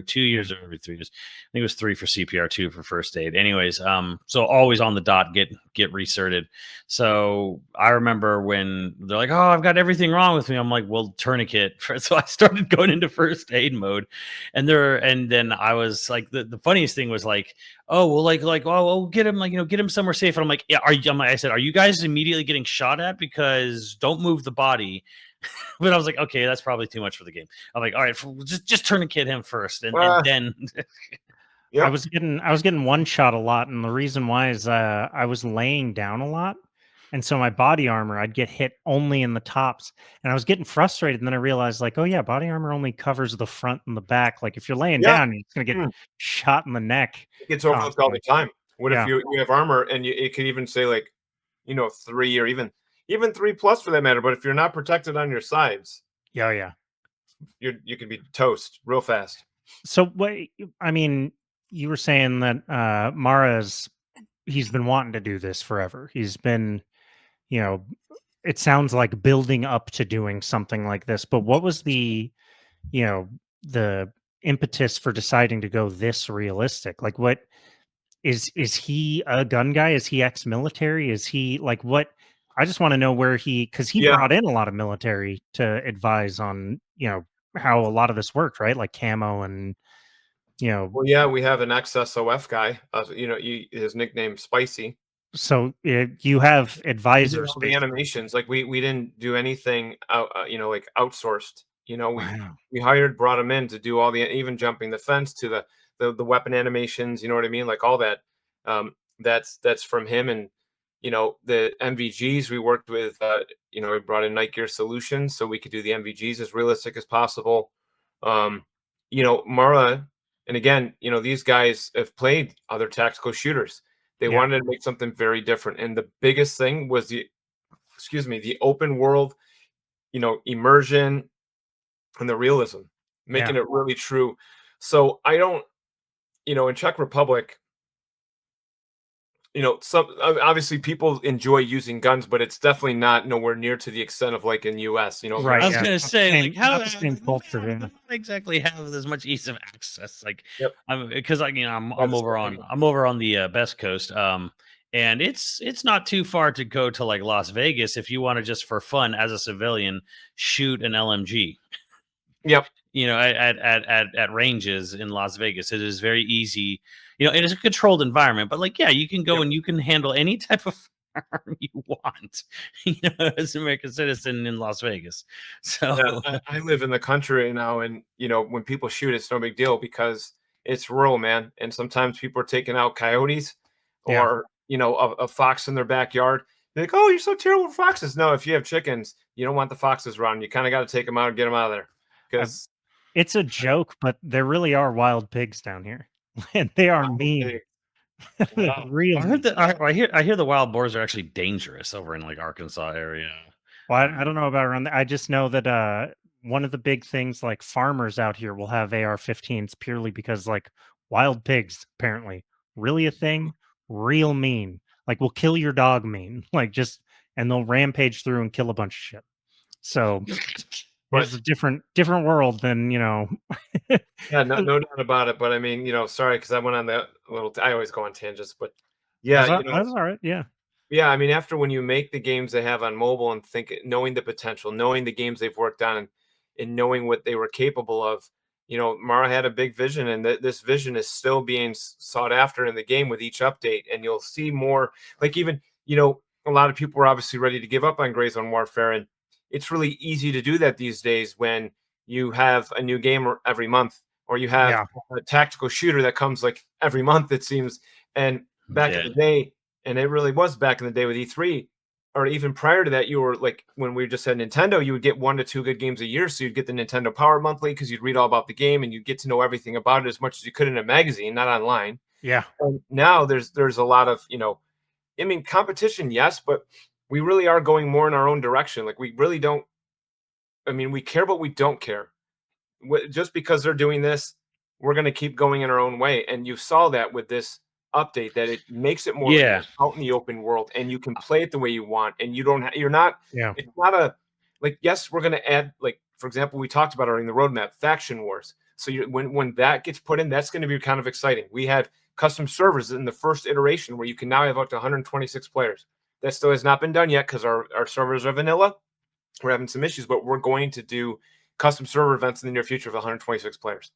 2 years or every 3 years. I think it was three for CPR, two for first aid. Anyways, so always on the dot, get recerted. So I remember when they're like, "Oh, I've got everything wrong with me." I'm like, "Well, tourniquet." So I started going into first aid mode, and then I was like, the funniest thing was like, oh well, oh, get him, get him somewhere safe. And I'm like, yeah, I said, are you guys immediately getting shot at? Because don't move the body. But I was like, okay, that's probably too much for the game. I'm like, all right, just tourniquet him first, and uh, then yep. I was getting one shot a lot, and the reason why is I was laying down a lot, and so my body armor I'd get hit only in the tops, and I was getting frustrated. And then I realized, like, oh yeah, body armor only covers the front and the back. Like if you're laying Yeah. down, you're just gonna get Mm. shot in the neck It gets overlooked all the constantly. time. What if Yeah, you have armor and it could even say like, 3 or even 3 plus for that matter. But if you're not protected on your sides, yeah, yeah. you could be toast real fast. So what? I mean, you were saying that Mara's he's been wanting to do this forever. He's been, you know, it sounds like building up to doing something like this. But what was you know, the impetus for deciding to go this realistic? Like Is he a gun guy? Is he ex-military? Is he like what? I just want to know where because he Yeah. brought in a lot of military to advise on how a lot of this worked, right? Like camo and Well, yeah, we have an ex-SOF guy. His nickname Spicy. so you have He did advisors all the basically. animations. Like we didn't do anything out, like outsourced. Wow. We brought him in to do all the even jumping the fence to the weapon animations. You know what I mean? Like all that. That's from him. And the MVGs we worked with. We brought in Night Gear Solutions so we could do the MVGs as realistic as possible. Um, Mara, and again, these guys have played other tactical shooters. They Yeah. wanted to make something very different, and the biggest thing was the open world, immersion and the realism, Yeah. making it really true. So I don't, in Czech Republic, some obviously people enjoy using guns, but it's definitely not nowhere near to the extent of like in US. Right. I was Yeah. gonna Not the say, same, like, how not the same culture. may Yeah. not exactly have as much ease of access. Like, Yep. because like By I'm the over same. on the best coast, and it's not too far to go to like Las Vegas if you want to just for fun as a civilian shoot an LMG. Yep. At ranges in Las Vegas, it is very easy. It is a controlled environment, but like, yeah, you can go Yep. and you can handle any type of firearm you want, as an American citizen in Las Vegas. So, Yeah, I live in the country right now, and when people shoot, it's no big deal because it's rural, man. And sometimes people are taking out coyotes Yeah. or a fox in their backyard. They're like, "Oh, you're so terrible with foxes." No, if you have chickens, you don't want the foxes around. You kind of got to take them out and get them out of there I've, because it's a joke, but there really are wild pigs down here, and they are mean. wow. Real I heard mean. that I hear the wild boars are actually dangerous over in like Arkansas area. Well, I don't know about around I just know that one of the big things like farmers out here will have AR-15s purely because like wild pigs apparently really a thing, real mean. Like will kill your dog mean. Like just and they'll rampage through and kill a bunch of shit. So But it's a different world than, yeah, no doubt about it. But I mean, sorry because I went on that little. I always go on tangents, but yeah, that's all right. Yeah. Yeah, I mean, after when you make the games they have on mobile and knowing the potential, knowing the games they've worked on, and knowing what they were capable of, Mara had a big vision, and this vision is still being sought after in the game with each update. And you'll see more, like even a lot of people were obviously ready to give up on Greyzone Warfare, and it's really easy to do that these days when you have a new game every month, or you have Yeah. a tactical shooter that comes like every month, it seems. And back in Yeah. the day, and it really was back in the day with E3, or even prior to that, you were like when we just had Nintendo, you would get 1 to 2 good games a year. So you'd get the Nintendo Power Monthly because you'd read all about the game and you'd get to know everything about it as much as you could in a magazine, not online. Yeah. And now there's a lot of, I mean, competition, yes, but we really are going more in our own direction. Like we really don't, I mean, we care, but we don't care. Just because they're doing this, we're going to keep going in our own way. And you saw that with this update, that it makes it more Yeah. out in the open world, and you can play it the way you want, and you don't you're not Yeah. it's not a like, yes, we're going to add, like, for example, we talked about already in the roadmap, faction wars. So when that gets put in, that's going to be kind of exciting. We had custom servers in the first iteration where you can now have up to 126 players. That still has not been done yet because our servers are vanilla. We're having some issues, but we're going to do custom server events in the near future of 126 players.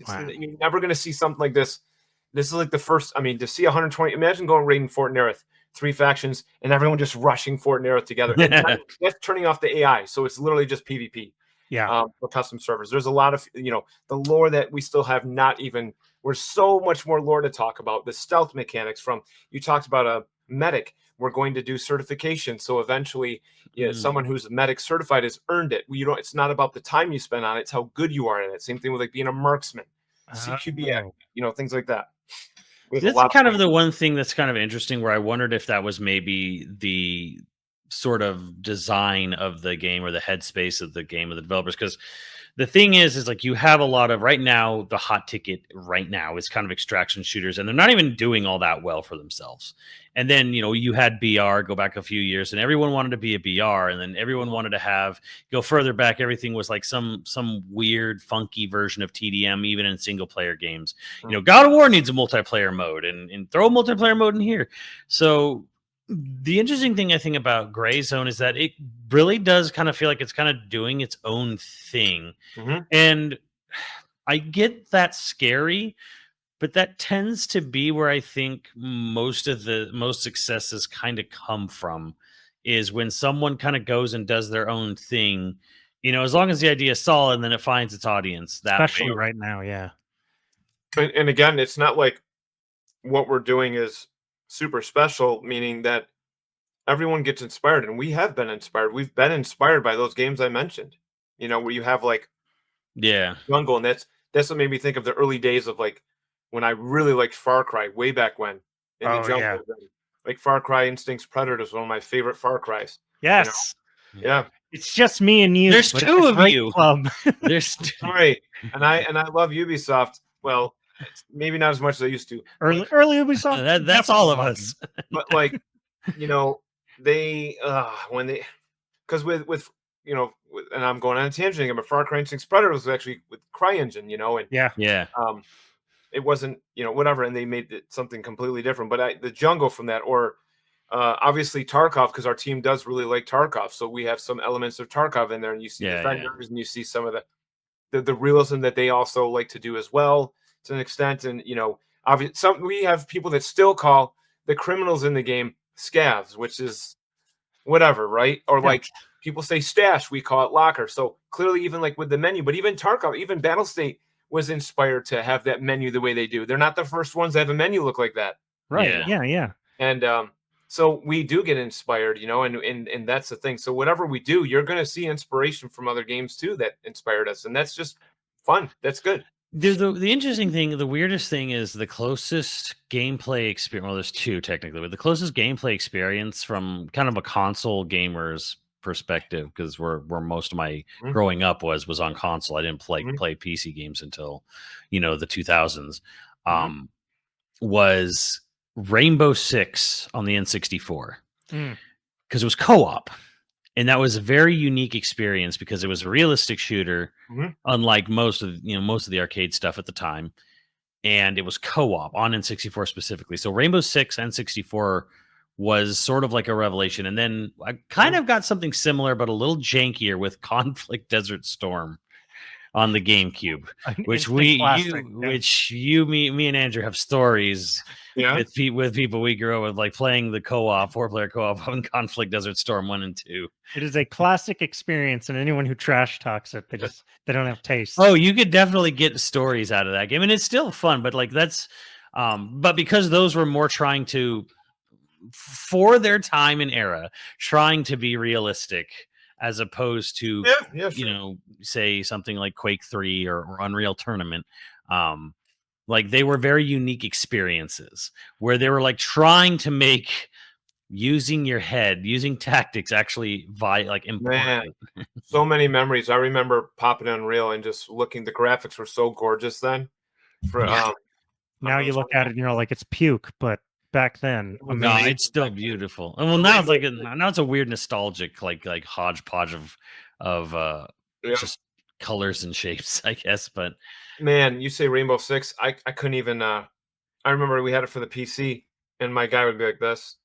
Wow. You're never going to see something like this. This is like the first. I mean, to see 120. Imagine going raiding Fort Nerith, 3 factions, and everyone just rushing Fort Nerith together. And that's turning off the AI, so it's literally just PvP. Yeah. For custom servers, there's a lot of the lore that we still have not even. We're so much more lore to talk about. The stealth mechanics from you talked about a medic. We're going to do certification, so eventually, someone who's medic certified has earned it. It's not about the time you spend on it; it's how good you are at it. Same thing with like being a marksman, CQB, things like that. That's kind of the one thing that's kind of interesting where I wondered if that was maybe the sort of design of the game or the headspace of the game of the developers. Because the thing is like you have a lot of right now. The hot ticket right now is kind of extraction shooters, and they're not even doing all that well for themselves. And then you had BR go back a few years, and everyone wanted to be a BR, and then everyone wanted to go further back. Everything was like some weird, funky version of TDM, even in single player games. God of War needs a multiplayer mode, and throw a multiplayer mode in here. So the interesting thing I think about Greyzone is that it really does kind of feel like it's kind of doing its own thing. And I get that scary, but that tends to be where I think most of the most successes kind of come from, is when someone kind of goes and does their own thing. As long as the idea is solid, then it finds its audience that Especially way. right now, yeah. And again, it's not like what we're doing is super special, meaning that everyone gets inspired, and we have been inspired. We've been inspired by those games I mentioned. Where you have like Yeah. jungle, and that's what made me think of the early days of like when I really liked Far Cry way back when in the Oh, yeah. jungle. Like Far Cry Instincts Predator is one of my favorite Far Cries. Yes. Yeah. It's just me and you. There's but it's two a of great you. Club. There's Right. And I love Ubisoft. Well, it's maybe not as much as I used to. early Ubisoft. that's all of definitely us. But like, they when they because with and I'm going on a tangent again, but Far Cry Instincts Predator was actually with CryEngine, and Yeah. it wasn't whatever, and they made it something completely different. But the jungle from that, or obviously Tarkov, because our team does really like Tarkov, so we have some elements of Tarkov in there, and you see the vendors, and you see some of the realism that they also like to do as well to an extent, and obviously we have people that still call the criminals in the game scavs, which is whatever, right? Or like people say stash, we call it locker. So clearly, even like with the menu, but even Tarkov, even Battlestate was inspired to have that menu the way they do. They're not the first ones that have a menu look like that. Right. Yeah. And so we do get inspired, and that's the thing. So whatever we do, you're going to see inspiration from other games too that inspired us, and that's just fun. That's good. The interesting thing, the weirdest thing is the closest gameplay experience. Well, there's two technically, but the closest gameplay experience from kind of a console gamer's perspective, because where most of my growing up was on console. I didn't play PC games until the 2000s. Was Rainbow Six on the N64 because it was co-op. And that was a very unique experience because it was a realistic shooter, unlike most of the arcade stuff at the time. And it was co-op on N64 specifically. So Rainbow Six N64 was sort of like a revelation. And then I kind of got something similar, but a little jankier with Conflict Desert Storm on the GameCube, which me and Andrew have stories with people we grew up with, like playing the co-op, 4-player co-op on Conflict Desert Storm 1 and 2. It is a classic experience, and anyone who trash talks it, they don't have taste. Oh, you could definitely get stories out of that game, and it's still fun, but like that's but because those were more trying to, for their time and era, trying to be realistic, as opposed to say something like Quake 3 or Unreal Tournament. Like they were very unique experiences where they were like trying to make using your head, using tactics actually important. Man, so many memories. I remember popping Unreal and just looking, the graphics were so gorgeous then. Now you look at it and you're like, it's puke, but back then, no, it's still beautiful. And well, now it's now it's a weird nostalgic like hodgepodge of just colors and shapes, I guess. But man, you say Rainbow Six, I couldn't even. I remember we had it for the PC, and my guy would be like this,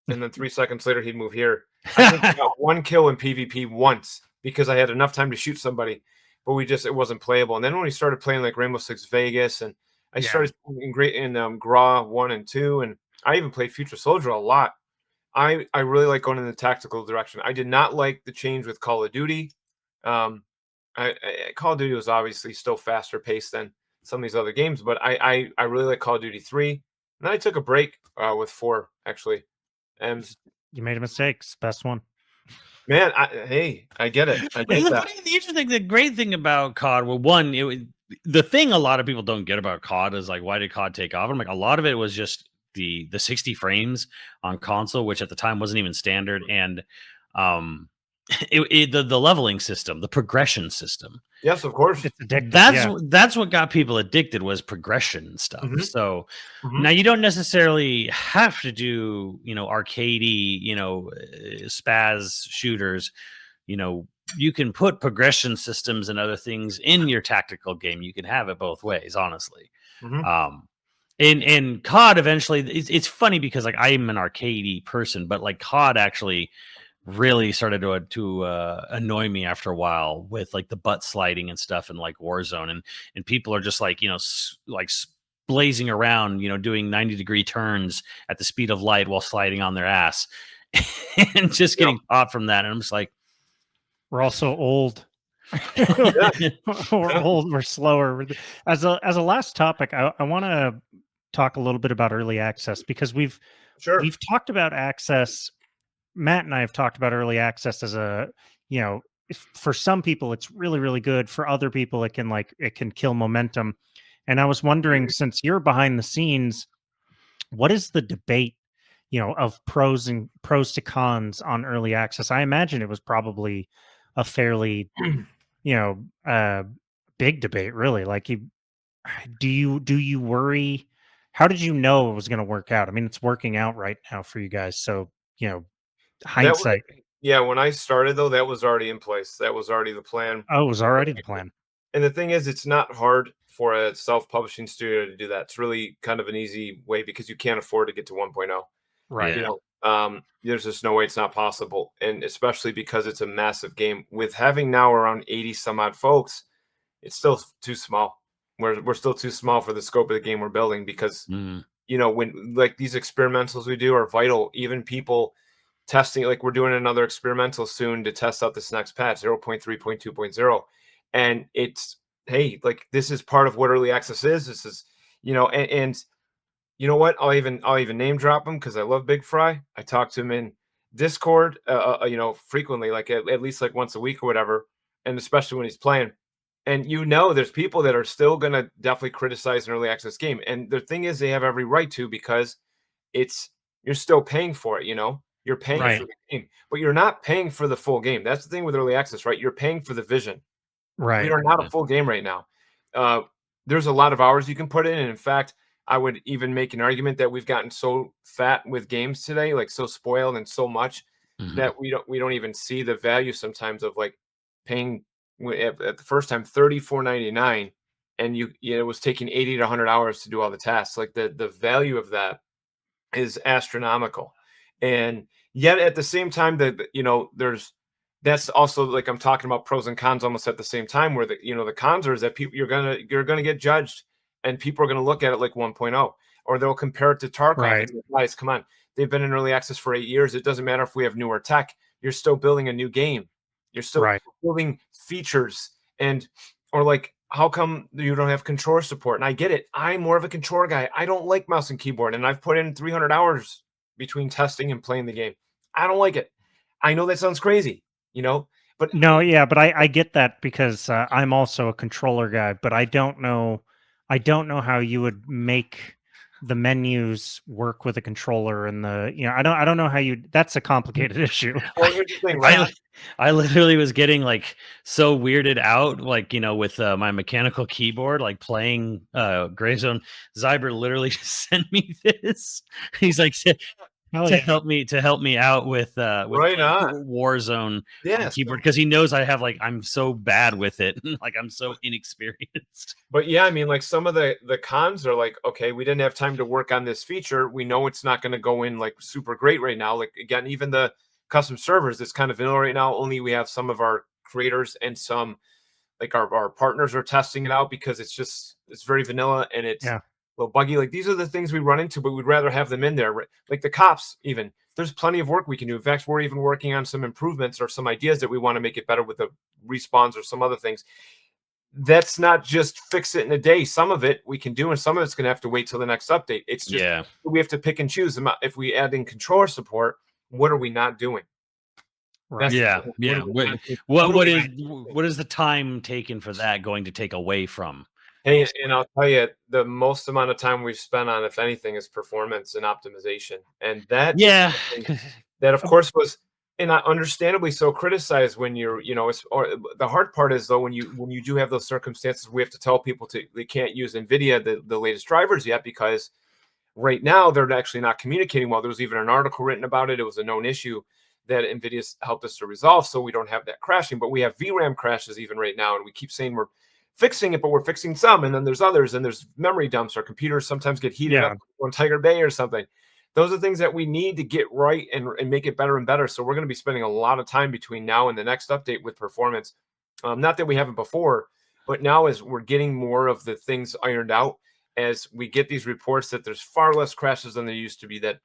and then 3 seconds later he'd move here. I think I got 1 kill in PvP once because I had enough time to shoot somebody, but it wasn't playable. And then when we started playing like Rainbow Six Vegas, and I started in GRA 1 and 2, and I even played Future Soldier a lot. I really like going in the tactical direction. I did not like the change with Call of Duty. Call of Duty was obviously still faster paced than some of these other games, but I really like Call of Duty 3. And then I took a break with 4, actually. And you made a mistake. It's the best one. Man, I get it. I get that. The great thing about COD, well, one, the thing a lot of people don't get about COD is like, why did COD take off? I'm like, a lot of it was just the 60 frames on console, which at the time wasn't even standard, and the leveling system, the progression system. Yes, of course. It's addictive. That's what got people addicted, was progression and stuff. Mhm. So Mhm. now you don't necessarily have to do, arcadey, spaz shooters. You can put progression systems and other things in your tactical game. You can have it both ways, honestly. Mhm. In COD, eventually, it's funny because like I'm an arcadey person, but like COD actually really started to annoy me after a while with like the butt sliding and stuff, and like Warzone, and people are just like blazing around, doing 90-degree turns at the speed of light while sliding on their ass, and just Yep. getting caught from that. And I'm just like, We're also old. Yeah. We're Yeah. old. We're slower. As a last topic, I want to talk a little bit about early access, because we've Sure. talked about access. Matt and I have talked about early access as a, for some people it's really, really good. For other people, it can kill momentum. And I was wondering, since you're behind the scenes, what is the debate, of pros to cons on early access? I imagine it was probably a fairly, you know, uh, big debate, really. Like, do you worry? How did you know it was going to work out? I mean, it's working out right now for you guys. So, That was hindsight. Yeah, when I started though, that was already in place. That was already the plan. Oh, it was already the plan. And the thing is, it's not hard for a self-publishing studio to do that. It's really kind of an easy way because you can't afford to get to 1.0. Right. You know, there's just no way it's not possible. And especially because it's a massive game. With having now around 80 some odd folks, it's still too small. We're still too small for the scope of the game we're building because mm, when like these experimentals we do are vital. Even people testing, like we're doing another experimental soon to test out this next patch 0.3.2.0, and it's, hey, like this is part of what early access is. This is, and you know what, I'll even name drop him because I love Big Fry. I talk to him in Discord frequently, like at least like once a week or whatever, and especially when he's playing. And there's people that are still going to definitely criticize an early access game, and the thing is they have every right to, because it's, you're still paying for it. You're paying Right. for the game, but you're not paying for the full game. That's the thing with early access, right? You're paying for the vision. We Right. are not a yeah. full game right now. uh, there's a lot of hours you can put in, and in fact, I would even make an argument that we've gotten so fat with games today, like so spoiled and so much, Mhm. that we don't even see the value sometimes of like paying at the first time 34.99, and it was taking 80 to 100 hours to do all the tasks. Like the value of that is astronomical. And yet at the same time, that there's, that's also, like, I'm talking about pros and cons almost at the same time, where the cons are is that people, you're gonna get judged, and people are gonna look at it like 1.0, or they'll compare it to Tarkov and Right. say, guys, come on, they've been in early access for 8 years. It doesn't matter if we have newer tech. You're still building a new game. You're still Right. building features. And or like, how come you don't have controller support? And I get it. I'm more of a controller guy. I don't like mouse and keyboard, and I've put in 300 hours between testing and playing the game. I don't like it. I know that sounds crazy, but No, yeah, but I get that, because I'm also a controller guy, but I don't know how you would make the menus work with a controller, and I don't know how you. That's a complicated issue. well, here's the thing, right? I I literally was getting like so weirded out, like with my mechanical keyboard, like playing Greyzone. Zyber literally just sent me this. He's like, Hell to yeah. help me out with Right playing on. Warzone on Yes. keyboard, because he knows I have like, I'm so bad with it, like I'm so inexperienced. But yeah, I mean, like some of the cons are like, okay, we didn't have time to work on this feature. We know it's not going to go in like super great right now. Like again, even the custom servers, it's kind of vanilla right now. Only we have some of our creators and some, like our partners are testing it out, because it's very vanilla and it's Yeah. a little buggy. Like these are the things we run into, but we'd rather have them in there. Like the cops, even there's plenty of work we can do. In fact, we're even working on some improvements or some ideas that we want to make it better with the respawns or some other things. That's not just fix it in a day. Some of it we can do, and some of it's going to have to wait till the next update. It's just, Yeah, we have to pick and choose. If we add in controller support, what are we not doing? Right. That's the yeah, thing. yeah. What are we not doing? What What are what we is not doing? what is the time taken for that going to take away from? And I'll tell you, the most amount of time we've spent on, if anything, is performance and optimization. And that is Yeah, something that, of course, was and I understandably so criticized when you're, or the hard part is though when you do have those circumstances, we have to tell people they can't use NVIDIA the latest drivers yet because right now they're actually not communicating well. There was even an article written about it. It was a known issue that NVIDIA's helped us to resolve, so we don't have that crashing. But we have VRAM crashes even right now, and we keep saying we're fixing it, but we're fixing some, and then there's others, and there's memory dumps. Our computers sometimes get heated up on Tiger Bay or something. Those are things that we need to get right and make it better and better. So we're going to be spending a lot of time between now and the next update with performance. Not that we haven't before, but now as we're getting more of the things ironed out, as we get these reports that there's far less crashes than there used to be, that,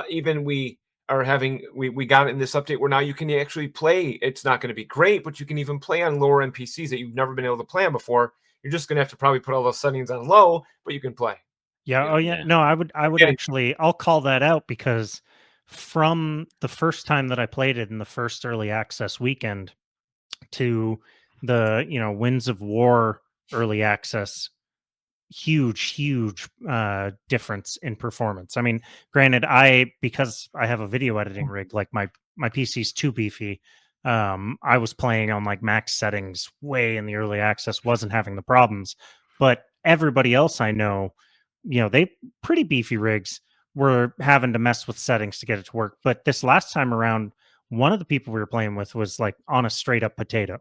even we are having, we got in this update where now you can actually play. It's not going to be great, but you can even play on lower NPCs that you've never been able to play on before. You're just going to have to probably put all those settings on low, but you can play. Yeah. Oh, yeah. No, I would actually, I'll call that out because from the first time that I played it in the first early access weekend to the, Winds of War early access, huge difference in performance. I mean, granted, because I have a video editing rig, like my PC's too beefy. I was playing on like max settings way in the early access, wasn't having the problems, but everybody else I know, they pretty beefy rigs were having to mess with settings to get it to work. But this last time around, one of the people we were playing with was like on a straight up potato.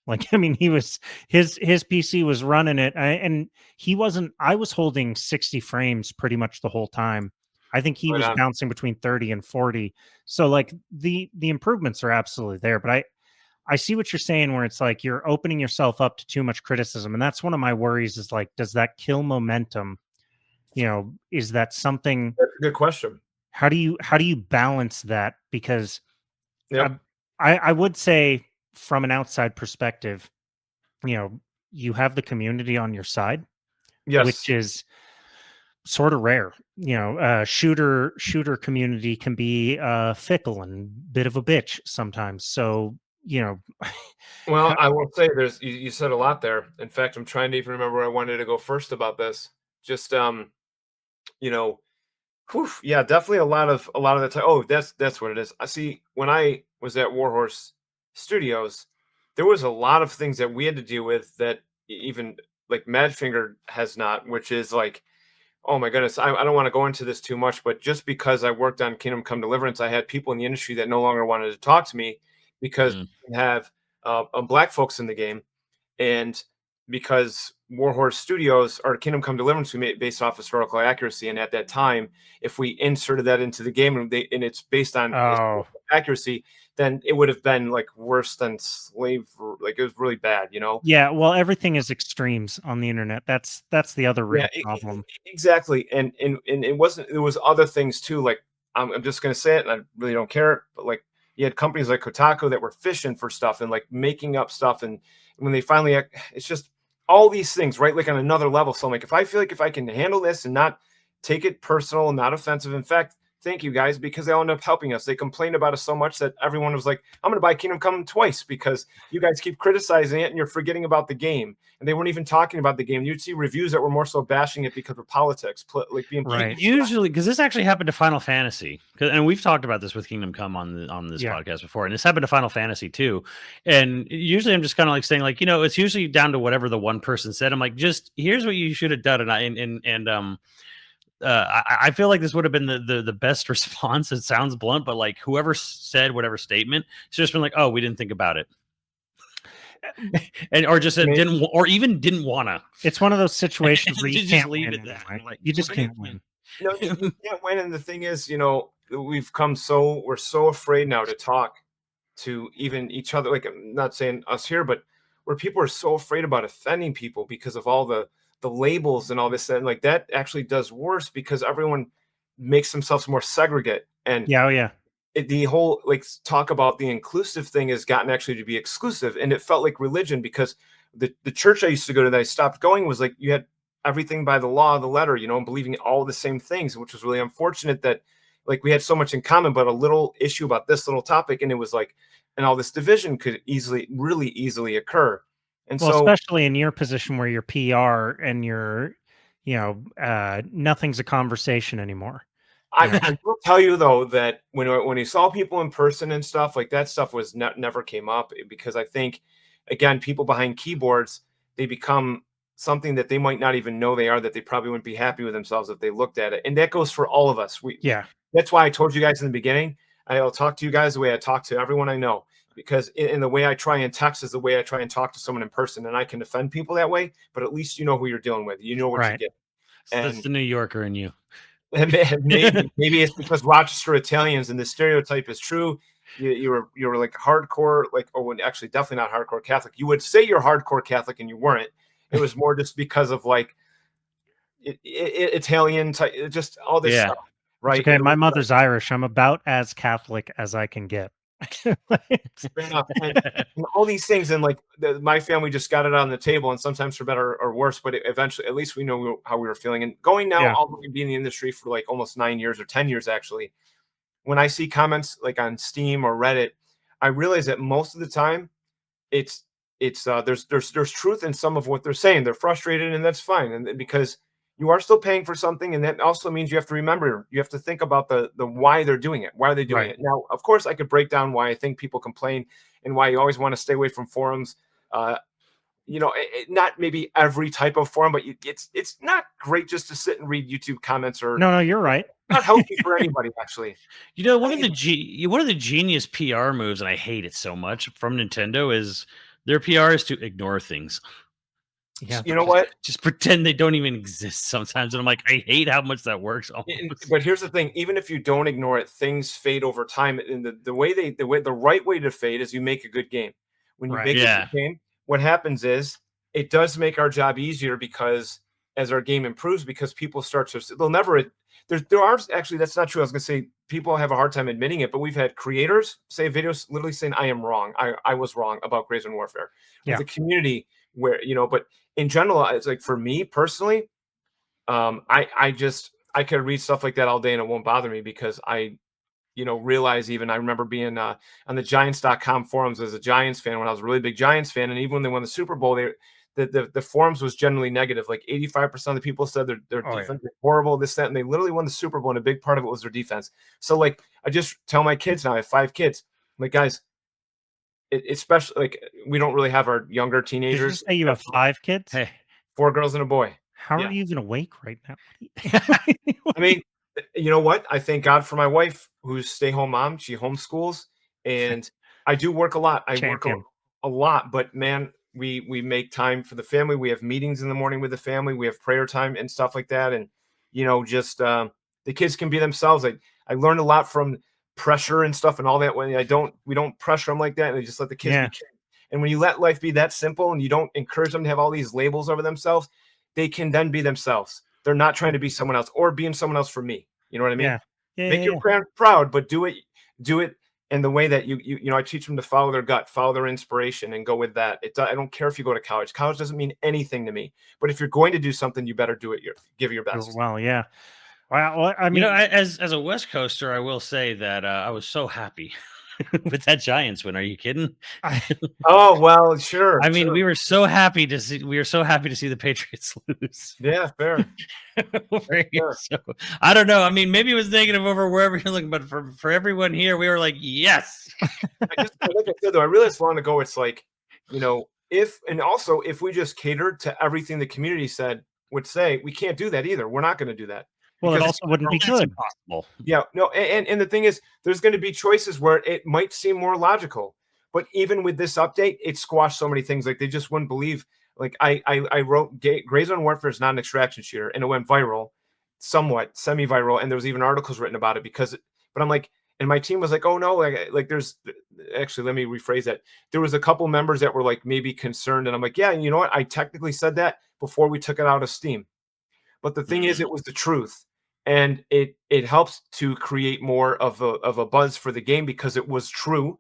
Like, I mean, his PC was running it, and he wasn't. I was holding 60 frames pretty much the whole time. I think he was bouncing between 30 and 40. So like the improvements are absolutely there. But I see what you're saying, where it's like you're opening yourself up to too much criticism, and that's one of my worries. Is like, does that kill momentum? Is that something? That's a good question. How do you balance that? Because Yep. I would say from an outside perspective, you have the community on your side, which Yes. is sort of rare. Shooter community can be fickle and bit of a bitch sometimes. So, Well, I will say you said a lot there. In fact, I'm trying to even remember where I wanted to go first about this. Just you know, yeah, definitely a lot of the time. Oh, that's what it is. I see when I was at Warhorse Studios, there was a lot of things that we had to deal with that even like Madfinger has not, which is like, oh my goodness, I don't want to go into this too much, but just because I worked on Kingdom Come Deliverance, I had people in the industry that no longer wanted to talk to me because we have black folks in the game, and because Warhorse Studios or Kingdom Come Deliverance we made based off historical accuracy, and at that time, if we inserted that into the game and it's based on historical accuracy, then it would have been like worse than slave. Like it was really bad, Yeah, well, everything is extremes on the internet. That's the other real problem. Exactly. And it wasn't. There was other things too. Like I'm just gonna say it, and I really don't care. But like you had companies like Kotaku that were fishing for stuff and like making up stuff, and when they finally, it's just all these things, right? Like on another level. So I'm like, if I feel like if I can handle this and not take it personal and not offensive, in fact, thank you guys, because they all end up helping us. They complained about us so much that everyone was like, I'm going to buy Kingdom Come twice because you guys keep criticizing it and you're forgetting about the game. And they weren't even talking about the game. You'd see reviews that were more so bashing it because of politics, like being right. Usually, because this actually happened to Final Fantasy, and we've talked about this with Kingdom Come on this podcast before, and this happened to Final Fantasy too. And usually, I'm just kind of like saying, like, it's usually down to whatever the one person said. I'm like, just here's what you should have done, I feel like this would have been the best response. It sounds blunt, but like whoever said whatever statement, it's just been like, oh, we didn't think about it. And or just didn't, or even didn't wanna. It's one of those situations where you can't leave win it that. anyway. You just can't win. No, you can't win. And the thing is, we're so afraid now to talk to even each other. Like, I'm not saying us here, but where people are so afraid about offending people because of all the labels and all this, and like that actually does worse because everyone makes themselves more segregate. And yeah. The whole like talk about the inclusive thing has gotten actually to be exclusive, and it felt like religion because the church I used to go to that I stopped going was like you had everything by the law of the letter, and believing all the same things, which was really unfortunate that like we had so much in common, but a little issue about this little topic, and it was like, and all this division could really easily occur. And well, so, especially in your position where you're PR and you're, nothing's a conversation anymore. I will tell you though that when he saw people in person and stuff like that, stuff was never came up because I think, again, people behind keyboards, they become something that they might not even know they are, that they probably wouldn't be happy with themselves if they looked at it. And that goes for all of us. That's why I told you guys in the beginning, I'll talk to you guys the way I talk to everyone I know, because in the way I try and text is the way I try and talk to someone in person, and I can offend people that way, but at least you know who you're dealing with. You know what you get. That's And the New Yorker in you. maybe it's because Rochester Italians and the stereotype is true. You were like hardcore, like, oh, actually definitely not hardcore Catholic. You would say you're hardcore Catholic and you weren't. It was more just because of like Italian type, just all this stuff, right? It's okay. My mother's Irish. I'm about as Catholic as I can get. Fair enough. And all these things, and like my family just got it on the table, and sometimes for better or worse, but eventually, at least we know how we were feeling. And going now, all the way being in the industry for like almost 9 years or 10 years, actually, when I see comments like on Steam or Reddit, I realize that most of the time, it's there's truth in some of what they're saying. They're frustrated, and that's fine, and because you are still paying for something, and that also means you have to remember, you have to think about the why they're doing it. Why are they doing it? Now, of course, I could break down why I think people complain and why you always want to stay away from forums. Not maybe every type of forum, but it's not great just to sit and read YouTube comments or no, you're right. Not healthy for anybody, actually. One of the genius PR moves, and I hate it so much, from Nintendo is their PR is to ignore things. Yeah, you know what? Just pretend they don't even exist sometimes, and I'm like, I hate how much that works. But here's the thing: even if you don't ignore it, things fade over time. And the right way to fade is you make a good game. When you make a good game, what happens is it does make our job easier because as our game improves, because people start to they'll never. There are actually, that's not true. I was gonna say people have a hard time admitting it, but we've had creators say videos literally saying, "I am wrong. I was wrong about Greyzone Warfare." With the community where but in general, it's like for me personally, I could read stuff like that all day and it won't bother me because I realize, even I remember being on the Giants.com forums as a Giants fan when I was a really big Giants fan, and even when they won the Super Bowl, the forums was generally negative. Like 85% of the people said their defense is horrible, this, that, and they literally won the Super Bowl, and a big part of it was their defense. So like I just tell my kids now, I have 5 kids, I'm like, guys, especially like we don't really have our younger teenagers. Did you say you have 5 kids? Hey, 4 girls and a boy. How are you even awake right now? I mean, you know what? I thank God for my wife, who's stay-home mom. She homeschools, and I do work a lot. I work a lot, but man, we make time for the family. We have meetings in the morning with the family. We have prayer time and stuff like that. And just the kids can be themselves. I learned a lot from pressure and stuff and all that. When we don't pressure them like that, and they just let the kids be kids. And when you let life be that simple and you don't encourage them to have all these labels over themselves, they can then be themselves. They're not trying to be someone else or being someone else for me. You know what I mean? Make your parent proud, but do it in the way that I teach them to follow their gut, follow their inspiration, and go with that. I don't care if you go to college. College doesn't mean anything to me. But if you're going to do something, you better do it. Give it your best. Well, yeah. Well, I mean, as a West Coaster, I will say that I was so happy with that Giants win. Are you kidding? Oh well, sure. I mean, we were so happy to see the Patriots lose. Yeah, fair. So, I don't know. I mean, maybe it was negative over wherever you're looking, but for everyone here, we were like, yes. Like I said, though, I realized long ago, it's like, if we just catered to everything the community would say, we can't do that either. We're not going to do that. Well, it also wouldn't be good. Impossible. Yeah, no, and the thing is, there's going to be choices where it might seem more logical, but even with this update, it squashed so many things. Like they just wouldn't believe. Like I wrote, Greyzone Warfare is not an extraction shooter, and it went viral, somewhat semi-viral, and there was even articles written about it But I'm like, and my team was like, oh no, like there's actually, let me rephrase that. There was a couple members that were like maybe concerned, and I'm like, yeah, you know what? I technically said that before we took it out of Steam, but the thing is, it was the truth. And it helps to create more of a buzz for the game because it was true,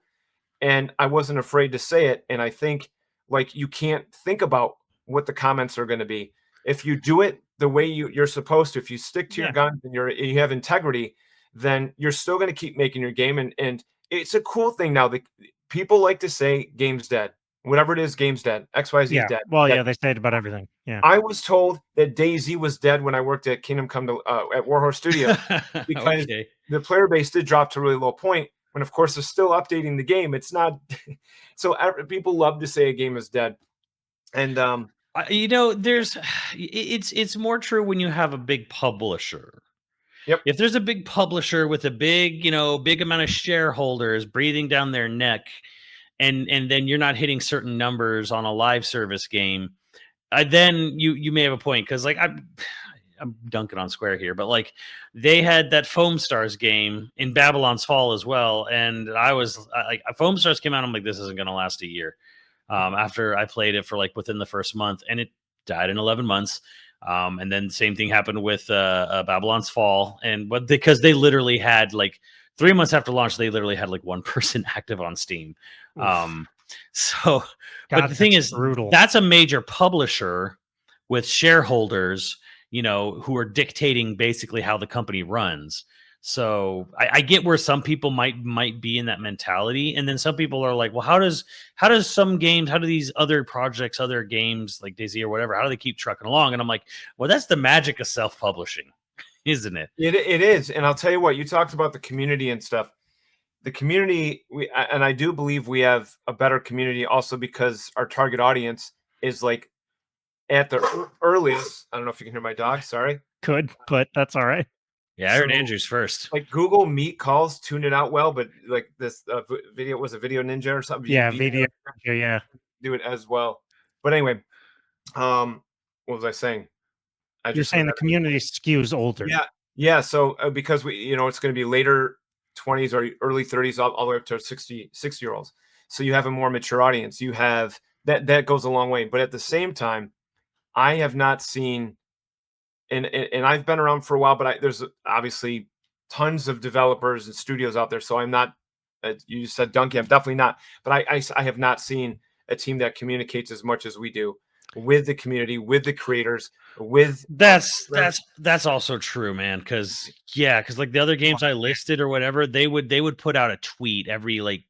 and I wasn't afraid to say it. And I think like you can't think about what the comments are going to be if you do it the way you're supposed to. If you stick to your guns and you have integrity, then you're still going to keep making your game. And it's a cool thing now that people like to say game's dead. whatever it is, game's dead. XYZ is Yeah. dead. Well, That yeah, they say it about everything. Yeah. I was told that DayZ was dead when I worked at Kingdom Come to at Warhorse Studios because Okay. the player base did drop to a really low point. When of course they're still updating the game, it's not. So people love to say a game is dead, and You know, there's it's more true when you have a big publisher. yep, If there's a big publisher with a big, big amount of shareholders breathing down their neck, and then you're not hitting certain numbers on a live service game, then you may have a point, because like I'm dunking on Square here, but like they had that Foam Stars game in Babylon's Fall as well, and like Foam Stars came out, I'm like, this isn't going to last a year. After I played it for like within the first month, and it died in 11 months. And then the same thing happened with Babylon's Fall, but because they literally had like 3 months after launch, they literally had like one person active on Steam. So, but God, the thing that's is, brutal. that's a major publisher with shareholders, who are dictating basically how the company runs. So I get where some people might be in that mentality, and then some people are like, well, how do these other projects, other games like DayZ or whatever, how do they keep trucking along? And I'm like, well, that's the magic of self-publishing, isn't it? it is. And I'll tell you what, you talked about the community and stuff. The community, and I do believe we have a better community also because our target audience is like at the earliest. I don't know if you can hear my dog. Sorry. Good, but that's all right. Yeah, I heard So, Andrew's first. like Google Meet calls tuned it out well, but like this video was a Video Ninja or something. Yeah, video. Yeah. Do it as well. But anyway, what was I saying? I You're just saying the forgot. community skews older. Yeah. So because it's going to be later 20s or early 30s, all the way up to 60-year-olds. So you have a more mature audience. You have that goes a long way. But at the same time, I have not seen. And I've been around for a while, but there's obviously tons of developers and studios out there. So I'm not. You said Donkey, I'm definitely not. But I have not seen a team that communicates as much as we do with the community, with the creators, with That's also true, man. Because like the other games I listed or whatever, they would put out a tweet every like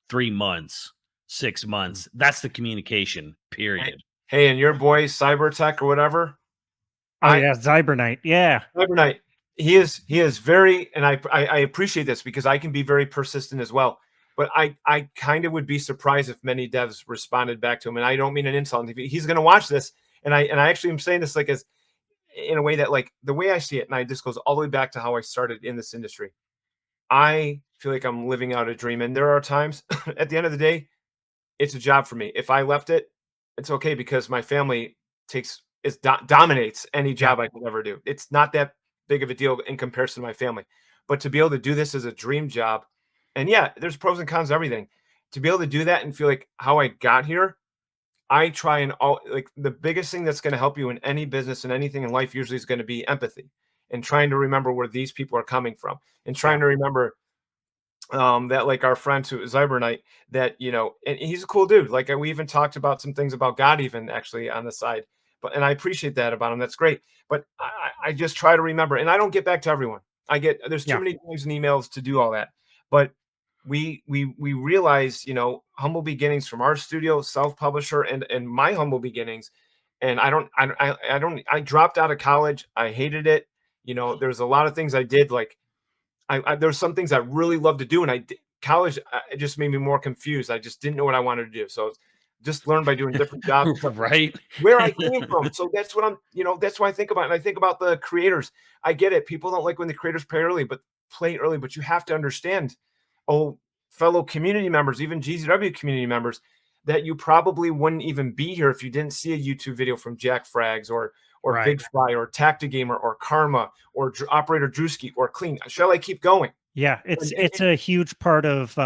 3 months, 6 months. That's the communication period. Hey, and your boy Cybertech or whatever. Oh yeah, Zybernite. Yeah, Zybernite. He is very, and I appreciate this because I can be very persistent as well. But I kind of would be surprised if many devs responded back to him. And I don't mean an insult. He's going to watch this, and I actually am saying this like as in a way that like the way I see it, and this goes all the way back to how I started in this industry. I feel like I'm living out a dream, and there are times at the end of the day, it's a job for me. If I left it, it's okay because my family dominates any job I could ever do. It's not that big of a deal in comparison to my family. But to be able to do this as a dream job, and yeah, there's pros and cons to everything. To be able to do that and feel like how I got here, I try and like the biggest thing that's going to help you in any business and anything in life usually is going to be empathy and trying to remember where these people are coming from and trying to remember that like our friend who is Zybernite, that and he's a cool dude. Like we even talked about some things about God even actually on the side, and I appreciate that about him. That's great. But I just try to remember, and I don't get back to everyone. There's too many times and emails to do all that. But we realize, humble beginnings from our studio, self-publisher, and my humble beginnings. And I dropped out of college. I hated it. There's a lot of things I did like there's some things I really love to do, and college it just made me more confused. I just didn't know what I wanted to do, so just learned by doing different jobs, right? Where I came from. So that's what that's what I think about, and I think about the creators. I get it. People don't like when the creators play early, but you have to understand, fellow community members, even GZW community members, that you probably wouldn't even be here if you didn't see a YouTube video from Jack Frags or Big Fry or Tactigamer or Karma or Operator Drewski or Clean. Shall I keep going? Yeah, it's a huge part of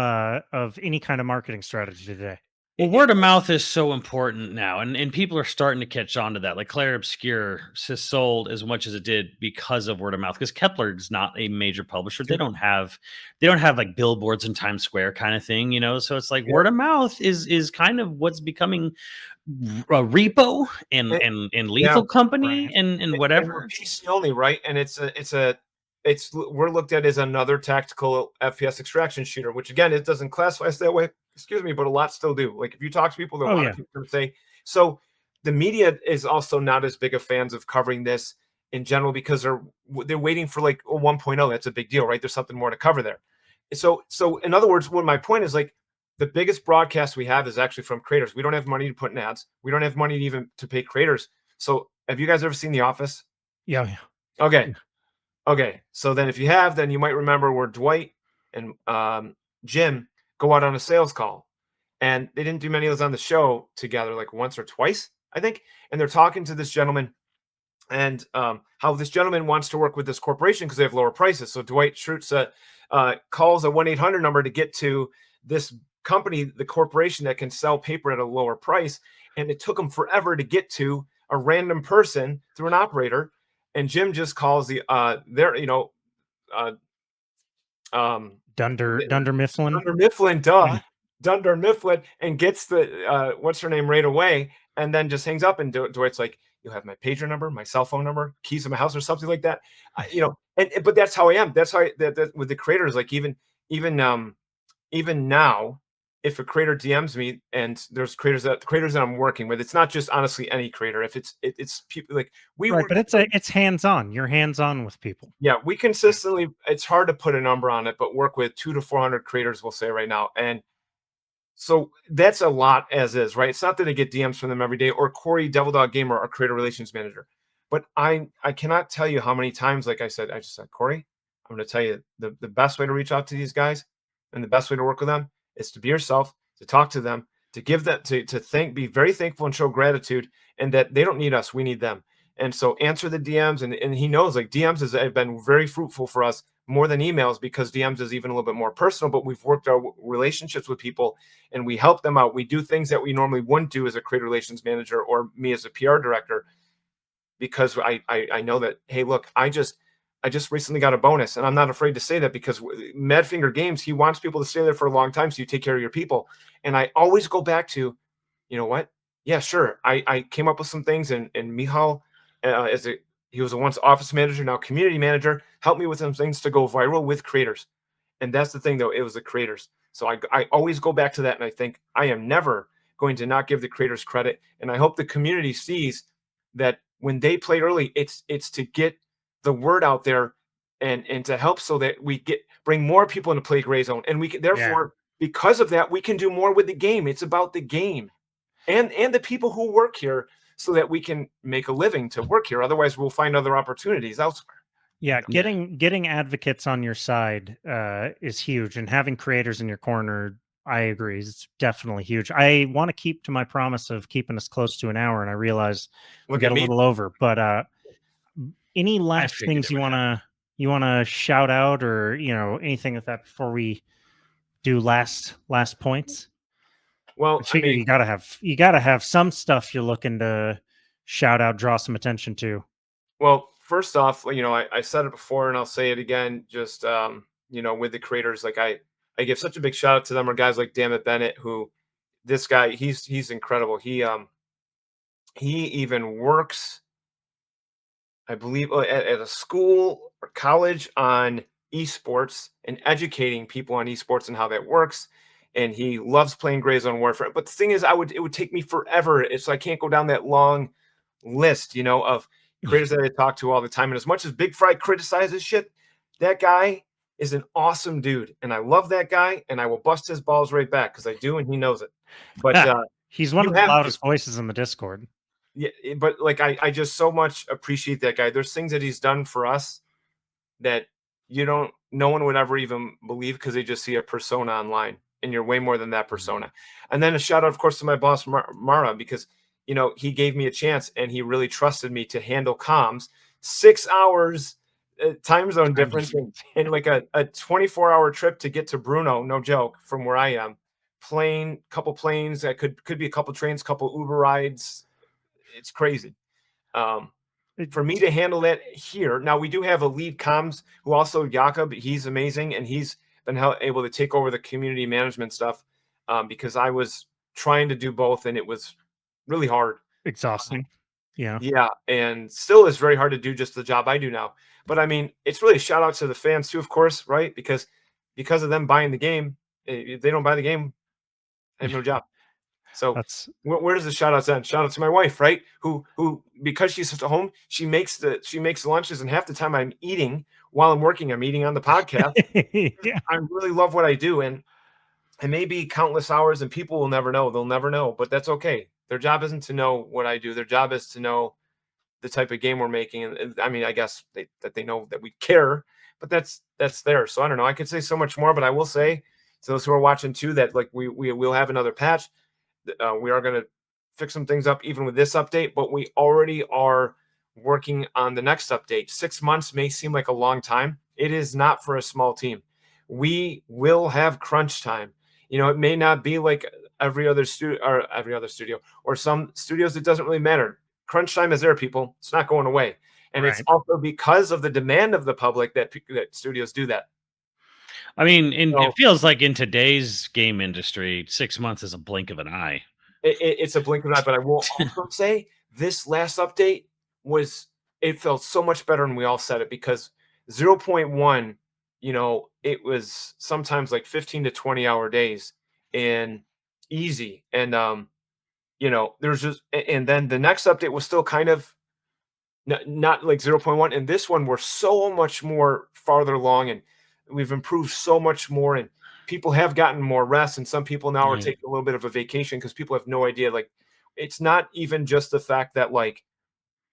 any kind of marketing strategy today. Well, word of mouth is so important now, and people are starting to catch on to that. Like Claire Obscure has sold as much as it did because of word of mouth. Because Kepler is not a major publisher; they don't have like billboards in Times Square kind of thing, So it's like word of mouth is kind of what's becoming a Repo and Lethal Company and whatever. And PC only, right? And it's a we're looked at as another tactical FPS extraction shooter, which again, it doesn't classify us that way. Excuse me, but a lot still do. Like if you talk to people, there are a lot of people that say so. The media is also not as big of fans of covering this in general because they're waiting for like a 1.0. That's a big deal, right? There's something more to cover there. So in other words, what my point is, like, the biggest broadcast we have is actually from creators. We don't have money to put in ads. We don't have money to even to pay creators. So have you guys ever seen The Office? Yeah. Okay. Okay. So then if you have, then you might remember where Dwight and Jim go out on a sales call. And they didn't do many of those on the show together, like once or twice, I think. And they're talking to this gentleman and how this gentleman wants to work with this corporation because they have lower prices. So Dwight Schrute calls a 1-800 number to get to this company, the corporation that can sell paper at a lower price. And it took him forever to get to a random person through an operator. And Jim just calls the Dunder Mifflin. Dunder Mifflin, duh. Dunder Mifflin, and gets the what's her name right away, and then just hangs up. And Dwight's like, "You'll have my pager number, my cell phone number, keys to my house, or something like that." But that's how I am. That's how that with the creators. Like even now, if a creator DMs me, and there's creators that I'm working with, it's not just honestly any creator. If it's people like we right, but it's hands on. You're hands on with people. Yeah, we consistently. It's hard to put a number on it, but work with 200 to 400 creators, we'll say right now, and so that's a lot as is, right? It's not that I get DMs from them every day, or Corey Devil Dog Gamer, our creator relations manager, but I cannot tell you how many times, like I just said, Corey, I'm going to tell you the best way to reach out to these guys and the best way to work with them is to be yourself, to talk to them, to give that, to be very thankful and show gratitude, and that they don't need us, we need them. And so answer the DMs, and he knows, like, DMs have been very fruitful for us more than emails, because DMs is even a little bit more personal, but we've worked our relationships with people and we help them out. We do things that we normally wouldn't do as a creator relations manager or me as a PR director, because I know that, hey, look, I just recently got a bonus, and I'm not afraid to say that, because Madfinger Games, he wants people to stay there for a long time, so you take care of your people. And I always go back to, you know what? Yeah, sure. I came up with some things, and Michal, he was a once office manager, now community manager, helped me with some things to go viral with creators. And that's the thing, though, it was the creators. So I always go back to that, and I think I am never going to not give the creators credit. And I hope the community sees that when they play early, it's to get the word out there and to help, so that we bring more people into play Greyzone, and we can therefore, because of that, we can do more with the game. It's about the game and the people who work here, so that we can make a living to work here. Otherwise, we'll find other opportunities elsewhere. Yeah, getting advocates on your side is huge, and having creators in your corner, I agree, it's definitely huge. I want to keep to my promise of keeping us close to an hour, and I realize we got a little over. But any last things you wanna shout out, or anything like that before we do last points? Well, I mean, you gotta have some stuff you're looking to shout out, draw some attention to. Well, first off, I said it before and I'll say it again, just with the creators, like I give such a big shout out to them, or guys like Dammit Bennett, who, this guy, he's incredible. He even works, I believe, at a school or college on esports and educating people on esports and how that works. And he loves playing Greyzone Warfare. But the thing is, it would take me forever. I can't go down that long list, of creators that I talk to all the time. And as much as Big Fry criticizes shit, that guy is an awesome dude. And I love that guy, and I will bust his balls right back, because I do, and he knows it. But he's one of the loudest voices in the Discord. Yeah, but like I just so much appreciate that guy. There's things that he's done for us that no one would ever even believe, because they just see a persona online, and you're way more than that persona. And then a shout out, of course, to my boss Mara, because he gave me a chance, and he really trusted me to handle comms. 6 hours time zone difference, and like a 24-hour trip to get to Bruno, no joke, from where I am. Couple planes, that could be a couple trains, couple Uber rides. It's crazy. For me to handle that here. Now, we do have a lead comms who also, Jakob, he's amazing, and he's been able to take over the community management stuff, because I was trying to do both, and it was really hard. Exhausting. Yeah, and still is very hard to do just the job I do now. But I mean, it's really a shout out to the fans too, of course, right? Because of them buying the game, if they don't buy the game, I have no job. So That's where does the shout outs end? Shout out to my wife, right? Who because she's at home, she makes the lunches, and half the time I'm eating while I'm working. I'm eating on the podcast. yeah. I really love what I do, and it may be countless hours, and people will never know. They'll never know, but that's okay. Their job isn't to know what I do. Their job is to know the type of game we're making. And I mean, I guess that they know that we care, but that's there. So I don't know. I could say so much more, but I will say to those who are watching too that like we will have another patch. We are going to fix some things up even with this update, but we already are working on the next update. 6 months may seem like a long time. It is not for a small team. We will have crunch time. You know, it may not be like every other studio or some studios. It doesn't really matter. Crunch time is there, people. It's not going away. And it's Right. also because of the demand of the public that studios do that. I mean, it So feels like in today's game industry, 6 months is a blink of an eye. it's a blink of an eye, but I will also say this last update it felt so much better, and we all said it because 0.1, you know, it was sometimes like 15 to 20-hour days and easy. And you know, there's just and then the next update was still kind of not like 0.1, and this one we're so much more farther along, and we've improved so much more, and people have gotten more rest, and some people now are Right. taking a little bit of a vacation because people have no idea. Like, it's not even just the fact that like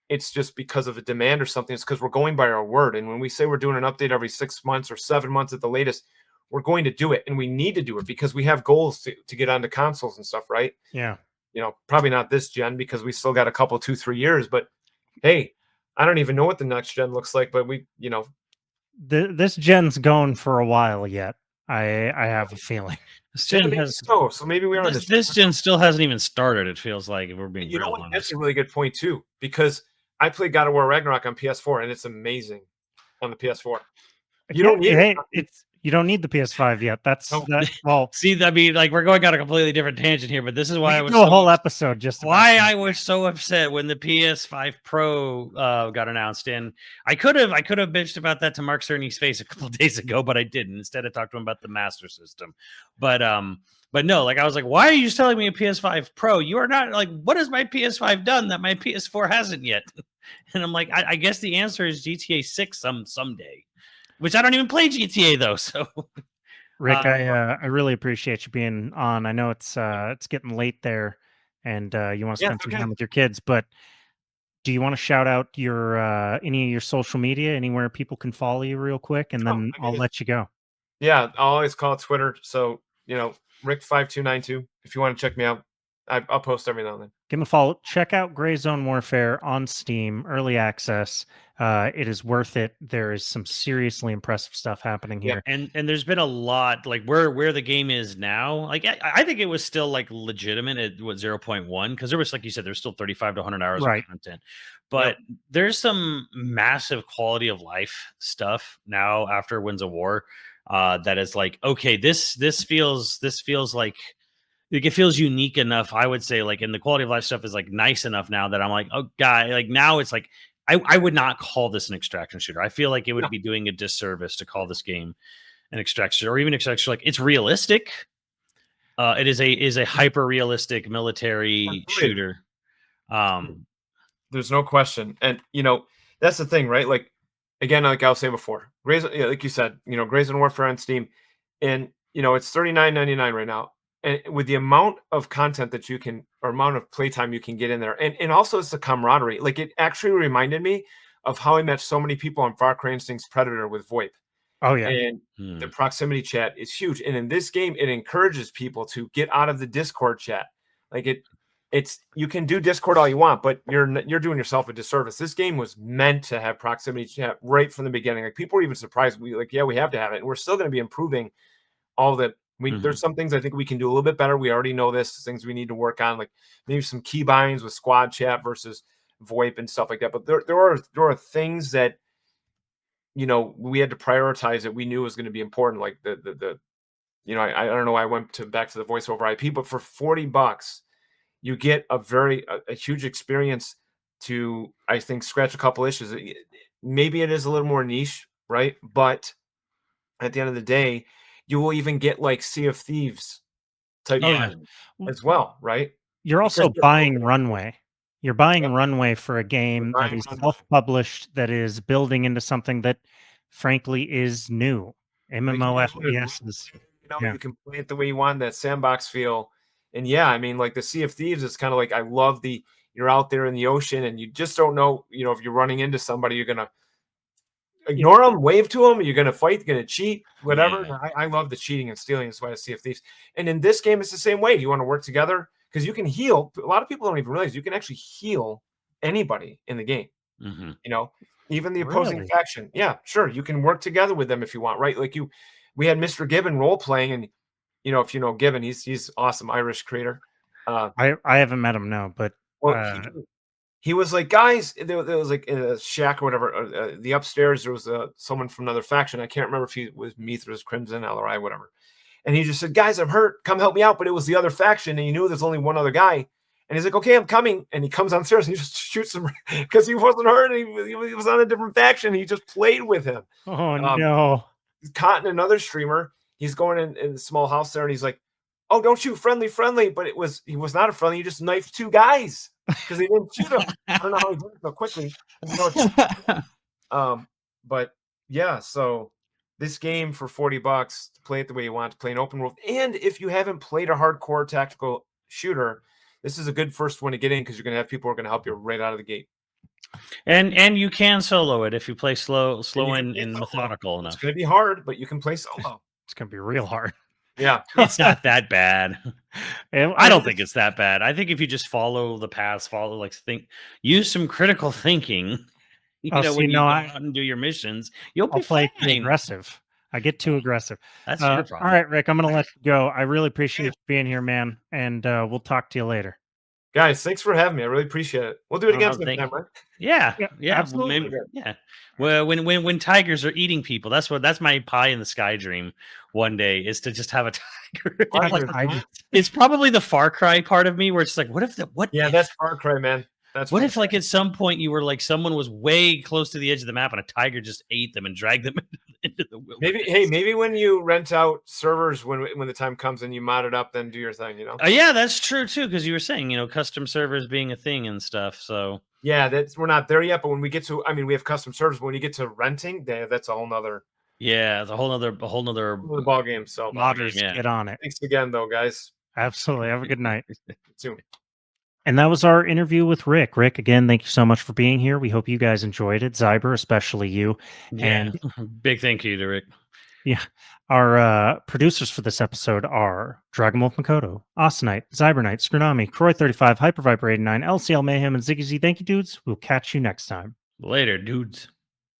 it's just because of a demand or something. It's because we're going by our word, and when we say we're doing an update every 6 months or 7 months at the latest, we're going to do it, and we need to do it because we have goals to get onto consoles and stuff, right? Yeah. You know, probably not this gen because we still got a couple 2-3 years, but hey, I don't even know what the next gen looks like, but we, you know, This gen's going for a while yet. I have a feeling. This yeah, gen maybe has so maybe we are in this gen still hasn't even started. It feels like, if we're being You know real what? That's honest. a really good point too, because I played God of War Ragnarok on PS4, and it's amazing on the PS4. You Yeah, don't need hey, it. you don't need the PS5 yet. That's No, that. Well, See, I mean, like, we're going on a completely different tangent here, but this is we why I could was do a so whole episode just about why that. I was so upset when the PS5 Pro got announced. And I could have bitched about that to Mark Cerny's face a couple of days ago, but I didn't. Instead, I talked to him about the Master System. But no, like, I was like, why are you just telling me a PS5 Pro? You are not, like, what has my PS5 done that my PS4 hasn't yet? And I'm like, I guess the answer is GTA 6 someday, which I don't even play GTA though. So Rick, I really appreciate you being on. I know it's getting late there, and you want to yeah, spend it's some okay. time with your kids. But do you want to shout out your any of your social media, anywhere people can follow you, real quick, and Oh, then I I'll guess, let you go. yeah, I'll always call it Twitter. So you know, Rick5292. If you want to check me out, I'll post every now and then. Give them a follow. Check out Greyzone Warfare on Steam, early access. It is worth it. There is some seriously impressive stuff happening Yeah, here. and there's been a lot, like, where the game is now. Like, I think it was still like legitimate at what 0.1, because there was, like you said, there's still 35 to 100 hours of Right. content, yep. but there's some massive quality of life stuff now after Winds of War, that is like, okay, this feels like it feels unique enough. I would say, like, and the quality of life stuff is like nice enough now that I'm like, oh, guy, like, now it's like, I would not call this an extraction shooter. I feel like it No, would be doing a disservice to call this game an extraction shooter, or even extraction shooter. Like, it's realistic. It is a hyper realistic military agreed. shooter. Um, There's no question. And you know, that's the thing, right? Like again, like I was saying before, yeah, like you said, you know, Greyzone Warfare on Steam, and you know, it's $39.99 right now. And with the amount of content that you can or amount of playtime you can get in there, and also it's the camaraderie. Like it actually reminded me of how I met so many people on Far Cry Instinct's Predator with VoIP. Oh yeah. And the hmm, proximity chat is huge. And in this game, it encourages people to get out of the Discord chat. Like it's you can do Discord all you want, but you're doing yourself a disservice. This game was meant to have proximity chat right from the beginning. Like people were even surprised. We like, yeah, we have to have it, and we're still going to be improving all that. hmm. There's some things I think we can do a little bit better. We already know this. Things we need to work on, like maybe some key binds with squad chat versus VoIP and stuff like that. But there are things that you know we had to prioritize that we knew was going to be important, like the you know I don't know why I went to back to the voice over IP, but for $40 you get a huge experience to, I think, scratch a couple issues. Maybe it is a little more niche, right? But at the end of the day, you will even get like Sea of Thieves type Yeah. fun as well, right? You're Because also you're buying building- Runway. You're buying Yeah. Runway for a game that buying is Runway. self-published, that is building into something that, frankly, is new. Like, MMOFPS is, yeah. you can play it the way you want, that sandbox feel. And yeah, I mean, like the Sea of Thieves is kind of like, I love you're out there in the ocean and you just don't know, if you're running into somebody, you're gonna ignore them, wave to them, you're gonna fight, you're gonna cheat, whatever. Yeah. I love the cheating and stealing. That's why I Sea of Thieves. And in this game, it's the same way. You want to work together because you can heal. A lot of people don't even realize you can actually heal anybody in the game. Mm-hmm. Even the opposing Really? faction. Yeah, sure. You can work together with them if you want, right? Like we had Mr. Gibbon role playing, and if you know Gibbon, he's awesome, Irish creator. I haven't met him, no, but Well, he was like, guys, there was like in a shack or whatever. The upstairs, there was someone from another faction. I can't remember if he was Mithras, Crimson, LRI, whatever. And he just said, guys, I'm hurt. Come help me out. But it was the other faction, and he knew there's only one other guy. And he's like, okay, I'm coming. And he comes downstairs and he just shoots him because he wasn't hurt. And he was on a different faction. He just played with him. oh no. Caught another streamer. He's going in the small house there, and he's like, oh, don't shoot, friendly. But he was not a friendly. He just knifed two guys because he didn't shoot them. I don't know how he did it so quickly. But yeah, so this game for $40 to play it the way you want, to play an open world. And if you haven't played a hardcore tactical shooter, this is a good first one to get in because you're going to have people who are going to help you right out of the gate. And you can solo it if you play slow and methodical It's enough. going to be hard, but you can play solo. It's gonna be real hard. Yeah. It's not that bad. And I don't think it's that bad. I think if you just follow the paths, use some critical thinking, when you go out and do your missions, you'll I'll be play too fine. aggressive. I get too aggressive. That's your All problem. right, Rick, I'm gonna let you go. I really appreciate you being here, man, and we'll talk to you later. Guys, thanks for having me. I really appreciate it. We'll do it again sometime, right? Yeah, absolutely. Well, when tigers are eating people, that's my pie in the sky dream. One day is to just have a tiger. It's probably the Far Cry part of me where it's like, that's Far Cry, man. What if, like, at some point you were like, someone was way close to the edge of the map and a tiger just ate them and dragged them into the wilderness? Maybe when you rent out servers when the time comes and you mod it up, then do your thing, Yeah, that's true too, because you were saying, custom servers being a thing and stuff. So yeah, we're not there yet. But when we get to, we have custom servers. But when you get to renting, that's a whole nother. Yeah, it's a whole nother ball game. So modders, get on it. Thanks again, though, guys. Absolutely. Have a good night. Soon. And that was our interview with Rick. Rick, again, thank you so much for being here. We hope you guys enjoyed it. Zyber, especially you. Yeah. And big thank you to Rick. Yeah. Our producers for this episode are Dragon Wolf Makoto, Austenite, Zybernite, Skronami, Croy35, Hyperviper89, LCL Mayhem, and Ziggy Z. Thank you, dudes. We'll catch you next time. Later, dudes.